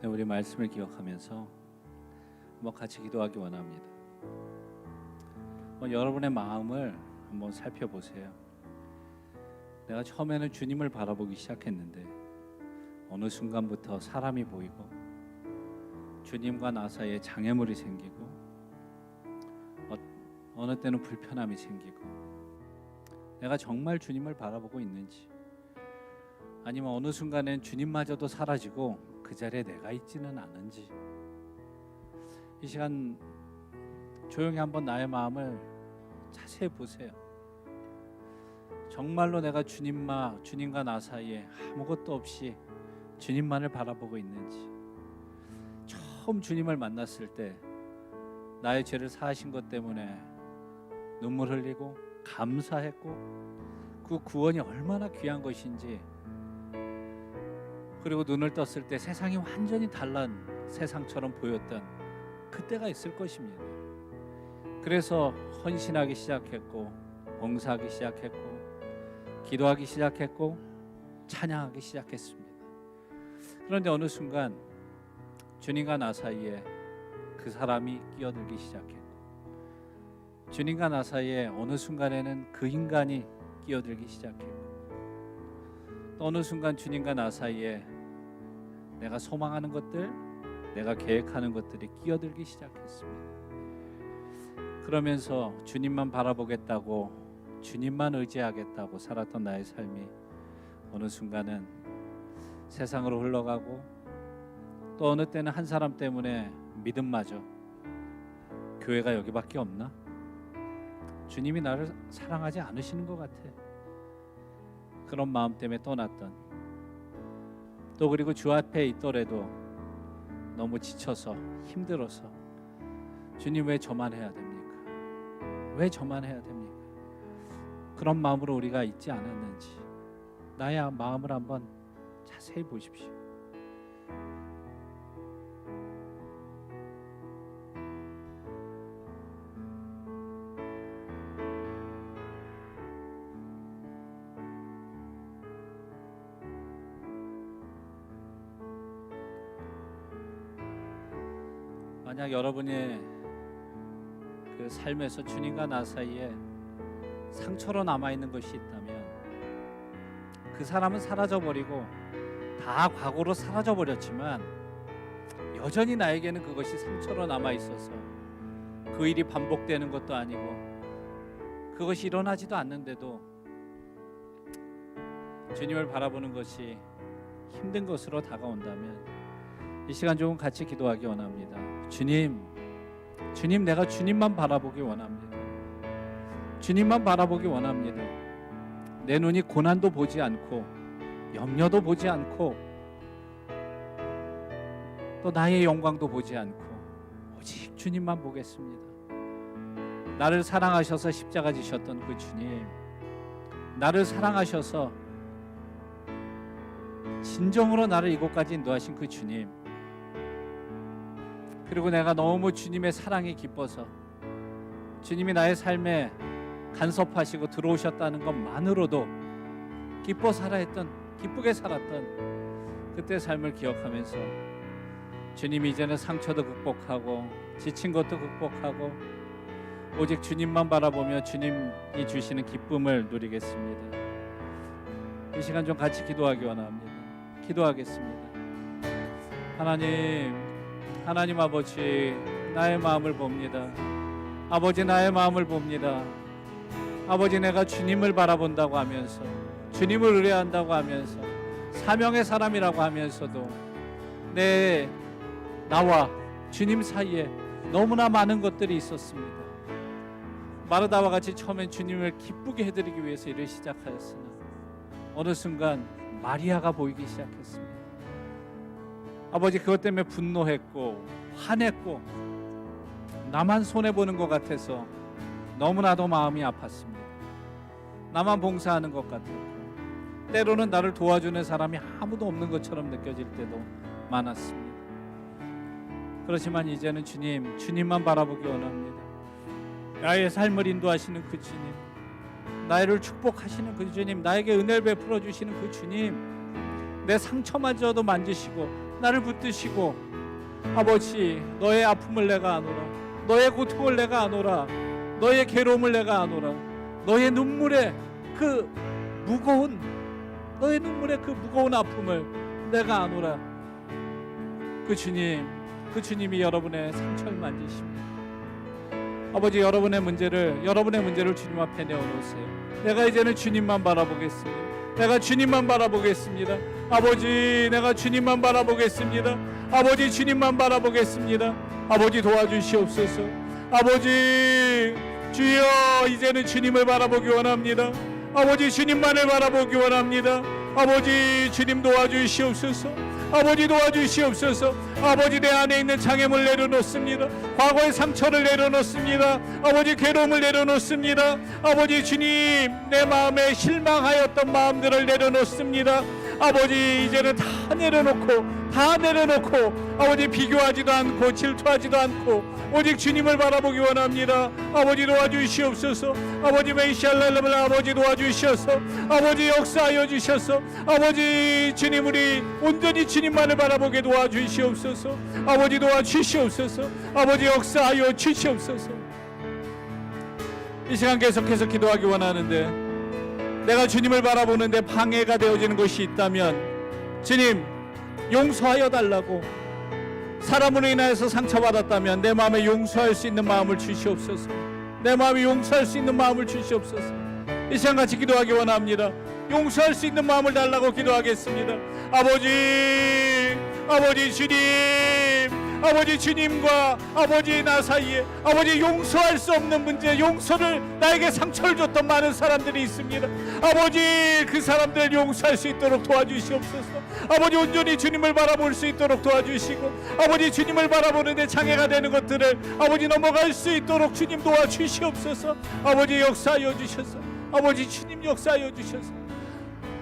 네, 우리 말씀을 기억하면서 한번 같이 기도하기 원합니다. 여러분의 마음을 한번 살펴보세요. 내가 처음에는 주님을 바라보기 시작했는데 어느 순간부터 사람이 보이고 주님과 나 사이에 장애물이 생기고 어느 때는 불편함이 생기고 내가 정말 주님을 바라보고 있는지, 아니면 어느 순간엔 주님마저도 사라지고 그 자리에 내가 있지는 않은지, 이 시간 조용히 한번 나의 마음을 자세히 보세요. 정말로 내가 주님과 나 사이에 아무것도 없이 주님만을 바라보고 있는지, 처음 주님을 만났을 때 나의 죄를 사하신 것 때문에 눈물 흘리고 감사했고 그 구원이 얼마나 귀한 것인지, 그리고 눈을 떴을 때 세상이 완전히 달란 세상처럼 보였던 그때가 있을 것입니다. 그래서 헌신하기 시작했고 봉사하기 시작했고 기도하기 시작했고 찬양하기 시작했습니다. 그런데 어느 순간 주님과 나 사이에 그 사람이 끼어들기 시작했고, 주님과 나 사이에 어느 순간에는 그 인간이 끼어들기 시작했고, 또 어느 순간 주님과 나 사이에 내가 소망하는 것들, 내가 계획하는 것들이 끼어들기 시작했습니다. 그러면서 주님만 바라보겠다고, 주님만 의지하겠다고 살았던 나의 삶이 어느 순간은 세상으로 흘러가고, 또 어느 때는 한 사람 때문에 믿음마저, 교회가 여기밖에 없나? 주님이 나를 사랑하지 않으시는 것 같아. 그런 마음 때문에 떠났던, 또 그리고 주 앞에 있더라도 너무 지쳐서 힘들어서 주님 왜 저만 해야 됩니까? 왜 저만 해야 됩니까? 그런 마음으로 우리가 있지 않았는지 나의 마음을 한번 자세히 보십시오. 만약 여러분의 그 삶에서 주님과 나 사이에 상처로 남아있는 것이 있다면, 그 사람은 사라져버리고 다 과거로 사라져버렸지만 여전히 나에게는 그것이 상처로 남아있어서 그 일이 반복되는 것도 아니고 그것이 일어나지도 않는데도 주님을 바라보는 것이 힘든 것으로 다가온다면 이 시간 조금 같이 기도하기 원합니다. 주님, 내가 주님만 바라보기 원합니다. 주님만 바라보기 원합니다. 내 눈이 고난도 보지 않고 염려도 보지 않고 또 나의 영광도 보지 않고 오직 주님만 보겠습니다. 나를 사랑하셔서 십자가 지셨던 그 주님, 나를 사랑하셔서 진정으로 나를 이곳까지 인도하신 그 주님, 그리고 내가 너무 주님의 사랑이 기뻐서 주님이 나의 삶에 간섭하시고 들어오셨다는 것만으로도 기쁘게 살았던 그때 삶을 기억하면서 주님이 이제는 상처도 극복하고 지친 것도 극복하고 오직 주님만 바라보며 주님이 주시는 기쁨을 누리겠습니다. 이 시간 좀 같이 기도하기 원합니다. 기도하겠습니다. 하나님 아버지, 나의 마음을 봅니다. 아버지, 나의 마음을 봅니다. 아버지, 내가 주님을 바라본다고 하면서, 주님을 의뢰한다고 하면서, 사명의 사람이라고 하면서도 나와 주님 사이에 너무나 많은 것들이 있었습니다. 마르다와 같이 처음엔 주님을 기쁘게 해드리기 위해서 일을 시작하였으나 어느 순간 마리아가 보이기 시작했습니다. 아버지, 그것 때문에 분노했고 화냈고 나만 손해보는 것 같아서 너무나도 마음이 아팠습니다. 나만 봉사하는 것 같았고 때로는 나를 도와주는 사람이 아무도 없는 것처럼 느껴질 때도 많았습니다. 그렇지만 이제는 주님만 바라보기 원합니다. 나의 삶을 인도하시는 그 주님, 나를 축복하시는 그 주님, 나에게 은혜를 베풀어 주시는 그 주님, 내 상처마저도 만지시고 나를 붙드시고, 아버지, 너의 아픔을 내가 아노라, 너의 고통을 내가 아노라, 너의 괴로움을 내가 아노라, 너의 눈물의 그 무거운 아픔을 내가 아노라. 그 주님이 여러분의 상처를 만지십니다. 아버지, 여러분의 문제를 주님 앞에 내어놓으세요. 내가 이제는 주님만 바라보겠습니다. 내가 주님만 바라보겠습니다. 아버지, 내가 주님만 바라보겠습니다. 아버지, 주님만 바라보겠습니다. 아버지, 도와주시옵소서. 아버지, 주여, 이제는 주님을 바라보기 원합니다. 아버지, 주님만을 바라보기 원합니다. 아버지, 주님 도와주시옵소서. 아버지, 도와주시옵소서. 아버지, 내 안에 있는 장애물 내려놓습니다. 과거의 상처를 내려놓습니다. 아버지, 괴로움을 내려놓습니다. 아버지, 주님, 내 마음에 실망하였던 마음들을 내려놓습니다. 아버지, 이제는 다 내려놓고 아버지, 비교하지도 않고 질투하지도 않고 오직 주님을 바라보기 원합니다. 아버지, 도와주시옵소서. 아버지, 메시알렐레벨, 아버지 도와주셔서 아버지 역사하여 주셔서 아버지, 주님, 우리 온전히 주님만을 바라보게 도와주시옵소서. 아버지, 도와주시옵소서. 아버지, 역사하여 주시옵소서. 이 시간 계속해서 기도하기 원하는데, 내가 주님을 바라보는데 방해가 되어지는 것이 있다면 주님, 용서하여 달라고. 사람으로 인하여서 상처받았다면 내 마음에 용서할 수 있는 마음을 주시옵소서. 내 마음에 용서할 수 있는 마음을 주시옵소서. 이 시간 같이 기도하기 원합니다. 용서할 수 있는 마음을 달라고 기도하겠습니다. 아버지 주님, 아버지 주님과 아버지 나 사이에 아버지 용서할 수 없는 문제, 용서를 나에게 상처를 줬던 많은 사람들이 있습니다. 아버지, 그 사람들을 용서할 수 있도록 도와주시옵소서. 아버지, 온전히 주님을 바라볼 수 있도록 도와주시고, 아버지, 주님을 바라보는데 장애가 되는 것들을 아버지 넘어갈 수 있도록 주님 도와주시옵소서. 아버지, 역사하여 주셔서, 아버지, 주님 역사하여 주셔서.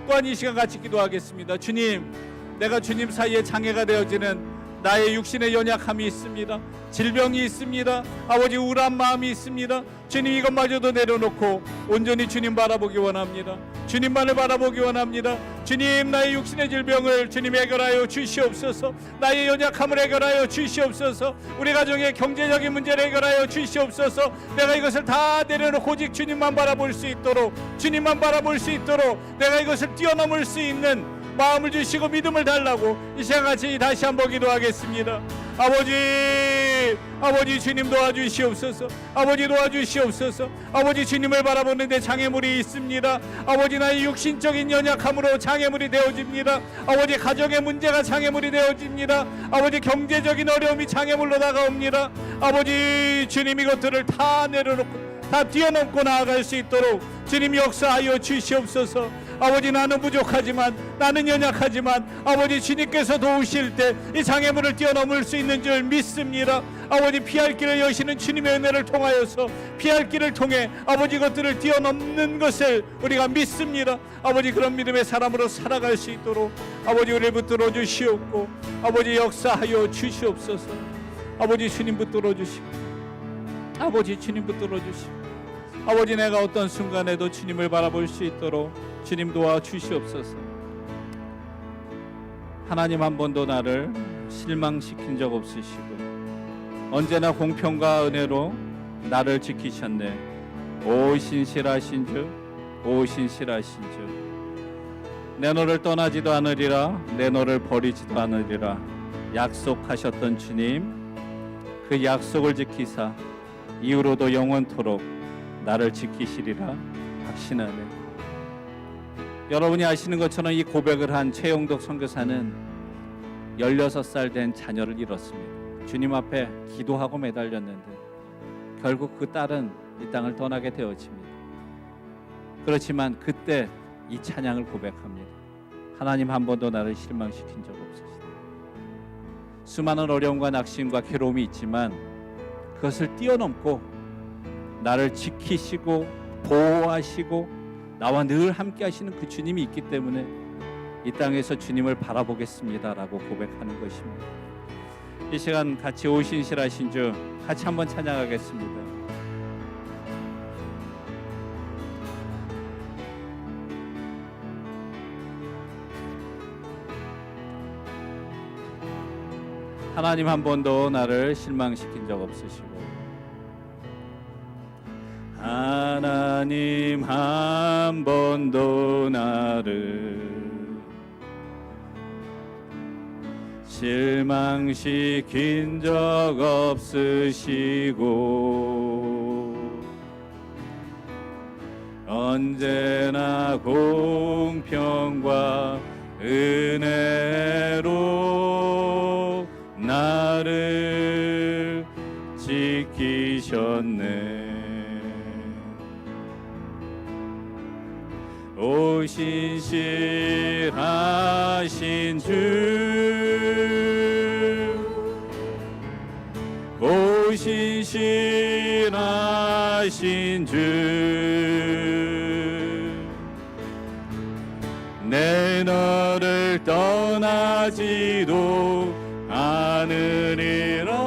또한 이 시간 같이 기도하겠습니다. 주님, 내가 주님 사이에 장애가 되어지는 나의 육신의 연약함이 있습니다. 질병이 있습니다. 아버지, 우울한 마음이 있습니다. 주님, 이것마저도 내려놓고 온전히 주님 바라보기 원합니다. 주님만을 바라보기 원합니다. 주님, 나의 육신의 질병을 주님 해결하여 주시옵소서. 나의 연약함을 해결하여 주시옵소서. 우리 가정의 경제적인 문제를 해결하여 주시옵소서. 내가 이것을 다 내려놓고 오직 주님만 바라볼 수 있도록, 주님만 바라볼 수 있도록 내가 이것을 뛰어넘을 수 있는 마음을 주시고 믿음을 달라고 이 시간 같이 다시 한번 기도하겠습니다. 아버지 주님 도와주시옵소서. 아버지 도와주시옵소서. 아버지, 주님을 바라보는데 장애물이 있습니다. 아버지, 나의 육신적인 연약함으로 장애물이 되어집니다. 아버지, 가정의 문제가 장애물이 되어집니다. 아버지, 경제적인 어려움이 장애물로 다가옵니다. 아버지, 주님, 이것들을 다 내려놓고 다 뛰어넘고 나아갈 수 있도록 주님 역사하여 주시옵소서. 아버지, 나는 부족하지만, 나는 연약하지만 아버지, 주님께서 도우실 때 이 장애물을 뛰어넘을 수 있는 줄 믿습니다. 아버지, 피할 길을 여시는 주님의 은혜를 통하여서 피할 길을 통해 아버지, 것들을 뛰어넘는 것을 우리가 믿습니다. 아버지, 그런 믿음의 사람으로 살아갈 수 있도록 아버지, 우리를 붙들어 주시옵고 아버지, 역사하여 주시옵소서. 아버지, 주님 붙들어 주시고, 아버지, 주님 붙들어 주시고, 아버지, 내가 어떤 순간에도 주님을 바라볼 수 있도록 주님 도와주시옵소서. 하나님, 한 번도 나를 실망시킨 적 없으시고 언제나 공평과 은혜로 나를 지키셨네. 오 신실하신 주, 오 신실하신 주. 내 너를 떠나지도 않으리라, 내 너를 버리지도 않으리라. 약속하셨던 주님, 그 약속을 지키사 이후로도 영원토록 나를 지키시리라 확신하네. 여러분이 아시는 것처럼 이 고백을 한 최영덕 선교사는 16살 된 자녀를 잃었습니다. 주님 앞에 기도하고 매달렸는데 결국 그 딸은 이 땅을 떠나게 되었습니다. 그렇지만 그때 이 찬양을 고백합니다. 하나님 한 번도 나를 실망시킨 적 없으시다. 수많은 어려움과 낙심과 괴로움이 있지만 그것을 뛰어넘고 나를 지키시고 보호하시고 나와 늘 함께 하시는 그 주님이 있기 때문에 이 땅에서 주님을 바라보겠습니다 라고 고백하는 것입니다. 이 시간 같이 오신실하신 주 같이 한번 찬양하겠습니다. 하나님 한 번도 나를 실망시킨 적 없으시고 하나님 한 번도 나를 실망시킨 적 없으시고 언제나 공평과 은혜로 나를 지키셨네. 오신실하신 주, 오신실하신 주, 내 너를 떠나지도 않으리라.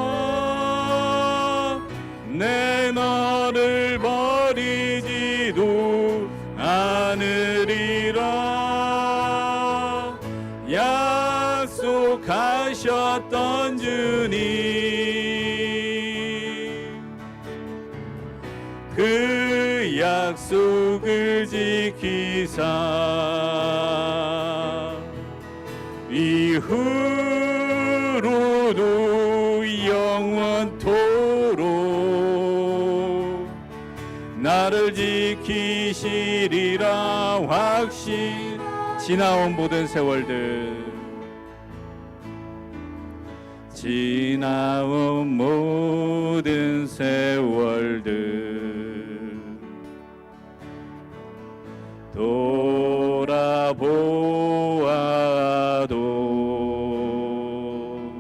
내 너를 버리지도 않으리라. 약속하셨던 주님, 그 약속을 지키사 이후로도 영원토록 나를 지키시리라 확신. 지나온 모든 세월들, 지나온 모든 세월들 돌아보아도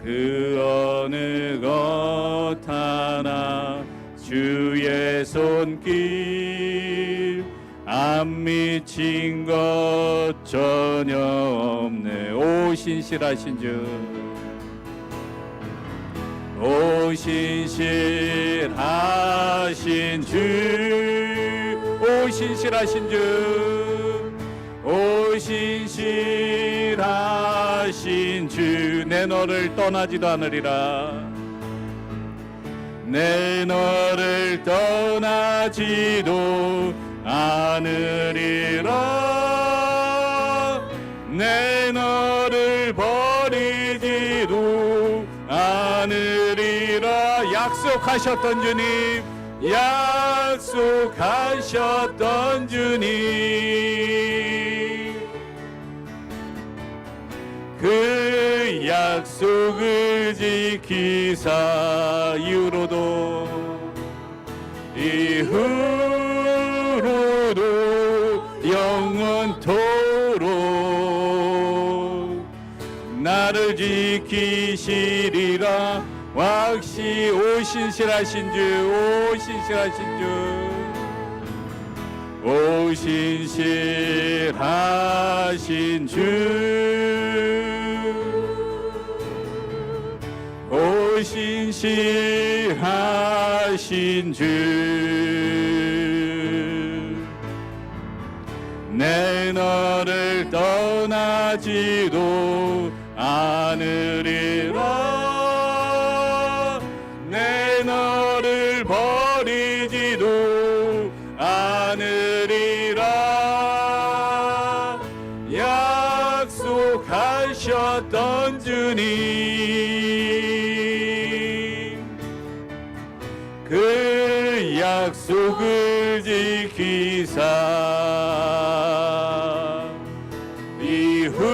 그 어느 것 하나 주의 손길 안 미친 것 전혀 없네. 오 신실하신 주, 오 신실하신 주, 오 신실하신 주, 오 신실하신 주, 내 너를 떠나지도 않으리라. 내 너를 떠나지도 않으리라. 내 너를 버리지도 않으리라. 약속하셨던 주님, 약속하셨던 주님, 그 약속을 지키사 이후로도 영원토록 나를 지키시리라 확시. 오 신실하신 주, 오 신실하신 주, 오 신실하신 주, 오 신실하신 주, 내 너를 떠나지도 않으리라. 내 너를 버리지도 않으리라. 약속하셨던 약속을 지키사 이후로도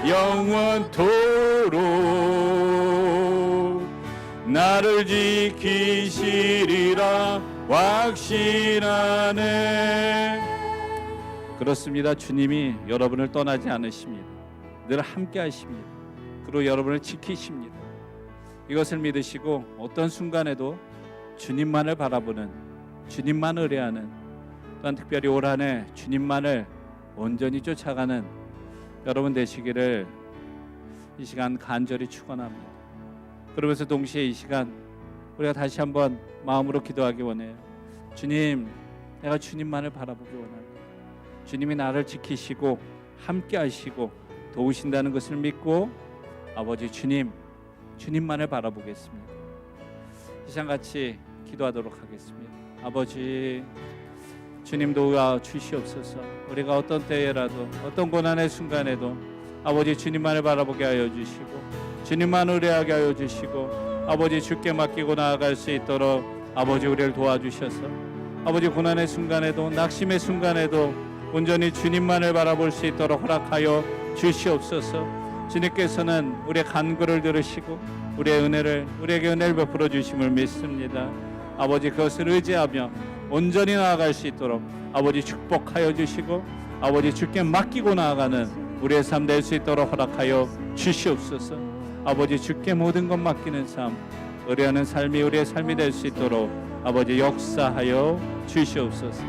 영원토록 나를 지키시리라 확신하네. 그렇습니다. 주님이 여러분을 떠나지 않으십니다. 늘 함께 하십니다. 그리고 여러분을 지키십니다. 이것을 믿으시고 어떤 순간에도 주님만을 바라보는, 주님만 의뢰하는, 또한 특별히 올 한 해 주님만을 온전히 쫓아가는 여러분 되시기를 이 시간 간절히 축원합니다. 그러면서 동시에 이 시간 우리가 다시 한번 마음으로 기도하기 원해요. 주님, 내가 주님만을 바라보기 원합니다. 주님이 나를 지키시고 함께 하시고 도우신다는 것을 믿고 아버지 주님만을 바라보겠습니다. 이 시간 같이 기도하도록 하겠습니다. 아버지, 주님 도와 주시옵소서. 우리가 어떤 때에라도 어떤 고난의 순간에도 아버지 주님만을 바라보게 하여 주시고 주님만 의뢰하게 하여 주시고 아버지 주께 맡기고 나아갈 수 있도록 아버지 우리를 도와주셔서 아버지 고난의 순간에도 낙심의 순간에도 온전히 주님만을 바라볼 수 있도록 허락하여 주시옵소서. 주님께서는 우리의 간구를 들으시고 우리에게 은혜를 베풀어 주심을 믿습니다. 아버지 그것을 의지하며 온전히 나아갈 수 있도록 아버지 축복하여 주시고 아버지 주께 맡기고 나아가는 우리의 삶 될 수 있도록 허락하여 주시옵소서. 아버지 주께 모든 것 맡기는 삶, 의뢰하는 삶이 우리의 삶이 될 수 있도록 아버지 역사하여 주시옵소서.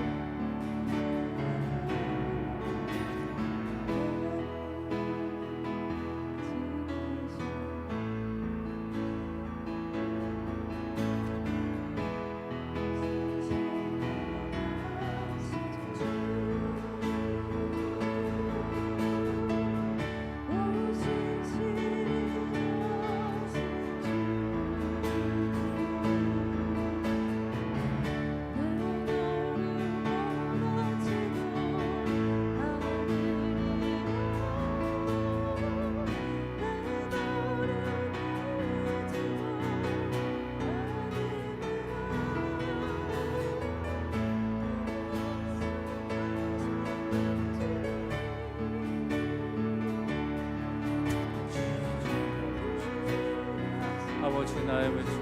아버지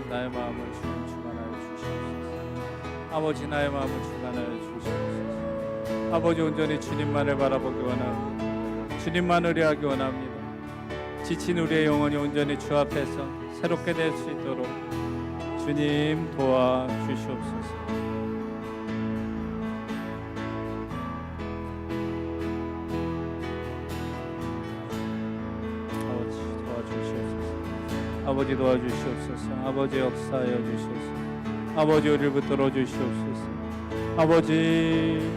나의 마음을 주님 주관하여 주시옵소서. 아버지 나의 마음을 주관하여 주시옵소서. 아버지 온전히 주님만을 바라보기 원합니다. 주님만 의뢰하기 원합니다. 지친 우리의 영혼이 온전히 주 앞에서 새롭게 될 수 있도록 주님 도와주시옵소서. 아버지 도와주시옵소서. 아버지 역사하여 주시옵소서. 아버지 우리를 붙들어 주시옵소서. 아버지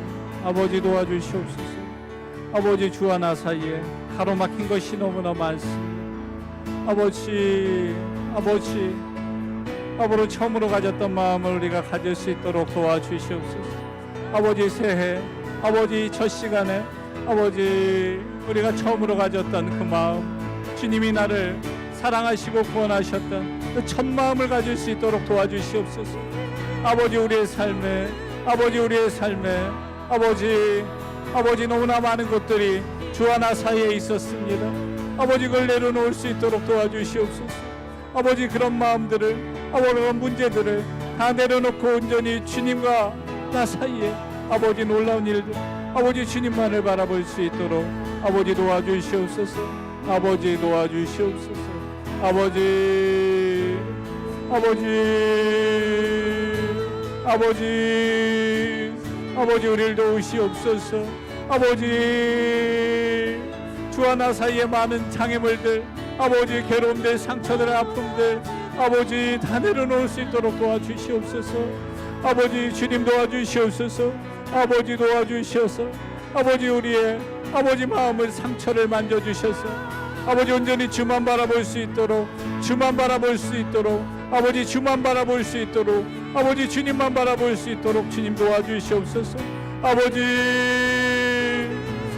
도와주시옵소서. 아버지 주와 나 사이에 가로막힌 것이 너무나 많습니다. 아버지 처음으로 가졌던 마음을 우리가 가질 수 있도록 도와주시옵소서. 아버지 새해, 아버지 첫 시간에 아버지 우리가 처음으로 가졌던 그 마음, 주님이 나를 사랑하시고 구원하셨던 그 첫 마음을 가질 수 있도록 도와주시옵소서. 아버지 우리의 삶에 아버지 너무나 많은 것들이 주와 나 사이에 있었습니다. 아버지 그걸 내려놓을 수 있도록 도와주시옵소서. 아버지 그런 마음들을, 그런 문제들을 다 내려놓고 온전히 주님과 나 사이에 아버지 놀라운 일들, 아버지 주님만을 바라볼 수 있도록 아버지 도와주시옵소서. 아버지 도와주시옵소서. 아버지 우리를 도우시옵소서. 아버지 주와 나 사이에 많은 장애물들, 아버지 괴로움들, 상처들, 아픔들 아버지 다 내려놓을 수 있도록 도와주시옵소서. 아버지 주님 도와주시옵소서. 아버지 도와주셔서 아버지 우리의 아버지 마음을 상처를 만져주셔서 아버지 온전히 주만 바라볼 수 있도록 아버지 주만 바라볼 수 있도록 아버지 주님만 바라볼 수 있도록 주님 도와주시옵소서.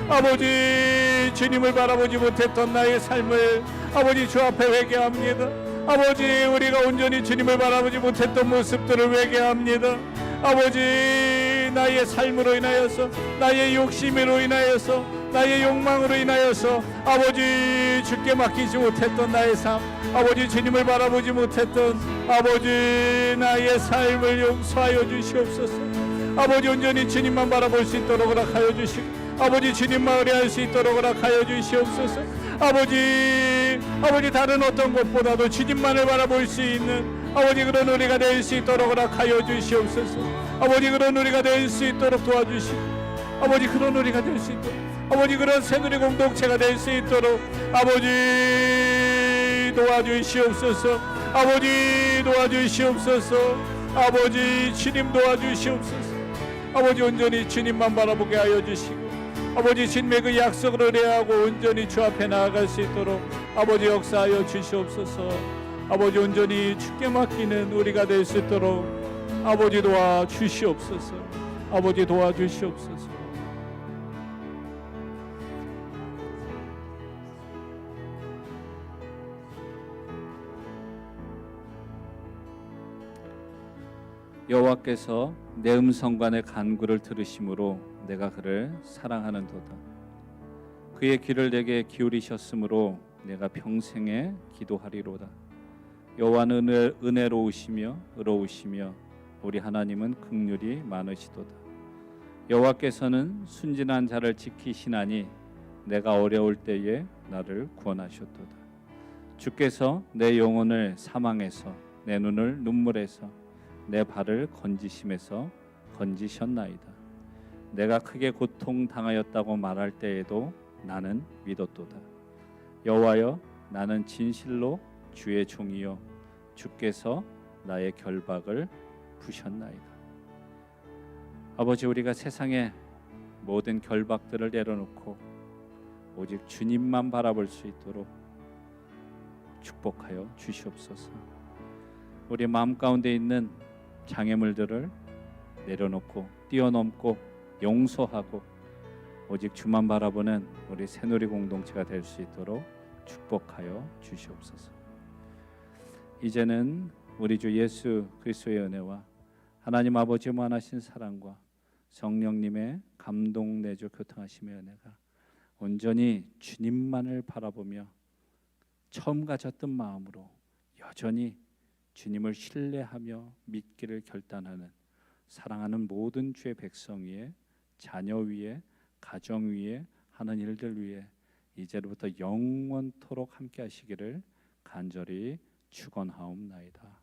아버지 주님을 바라보지 못했던 나의 삶을 아버지 주 앞에 회개합니다. 아버지, 우리가 온전히 주님을 바라보지 못했던 모습들을 회개합니다. 아버지, 나의 삶으로 인하여서, 나의 욕심으로 인하여서, 나의 욕망으로 인하여서 아버지 주께 맡기지 못했던 나의 삶, 아버지 주님을 바라보지 못했던 아버지 나의 삶을 용서하여 주시옵소서. 아버지 온전히 주님만 바라볼 수 있도록 허락하여 주시고, 아버지 주님만 의뢰할 수 있도록 허락하여 주시옵소서. 아버지 다른 어떤 것보다도 주님만을 바라볼 수 있는 아버지 그런 우리가 될 수 있도록 허락하여 주시옵소서. 아버지 그런 우리가 될 수 있도록 도와주시고, 아버지 그런 우리가 될 수 있도록, 아버지 그런 새누리 공동체가 될 수 있도록 아버지 도와주시옵소서. 아버지 도와주시옵소서. 아버지 주님 도와주시옵소서. 아버지 온전히 주님만 바라보게 하여 주시고, 아버지 주님의 그 약속을 의뢰하고 온전히 주 앞에 나아갈 수 있도록 아버지 역사하여 주시옵소서. 아버지 온전히 주께 맡기는 우리가 될 수 있도록 아버지 도와주시옵소서. 아버지 도와주시옵소서. 여호와께서 내 음성과 내 간구를 들으심으로 내가 그를 사랑하는도다. 그의 귀를 내게 기울이셨으므로 내가 평생에 기도하리로다. 여호와는 은혜로우시며 의로우시며 우리 하나님은 긍휼이 많으시도다. 여호와께서는 순진한 자를 지키시나니 내가 어려울 때에 나를 구원하셨도다. 주께서 내 영혼을 사망에서, 내 눈을 눈물에서, 내 발을 건지심에서 건지셨나이다. 내가 크게 고통당하였다고 말할 때에도 나는 믿었도다. 여호와여, 나는 진실로 주의 종이요 주께서 나의 결박을 부셨나이다. 아버지, 우리가 세상의 모든 결박들을 내려놓고 오직 주님만 바라볼 수 있도록 축복하여 주시옵소서. 우리 마음 가운데 있는 장애물들을 내려놓고 뛰어넘고 용서하고 오직 주만 바라보는 우리 새누리 공동체가 될 수 있도록 축복하여 주시옵소서. 이제는 우리 주 예수 그리스도의 은혜와 하나님 아버지 무한하신 사랑과 성령님의 감동 내주 교통하심의 은혜가 온전히 주님만을 바라보며 처음 가졌던 마음으로 여전히 주님을 신뢰하며 믿기를 결단하는 사랑하는 모든 주의 백성 위에, 자녀 위에, 가정 위에, 하는 일들 위에 이제로부터 영원토록 함께 하시기를 간절히 축원하옵나이다.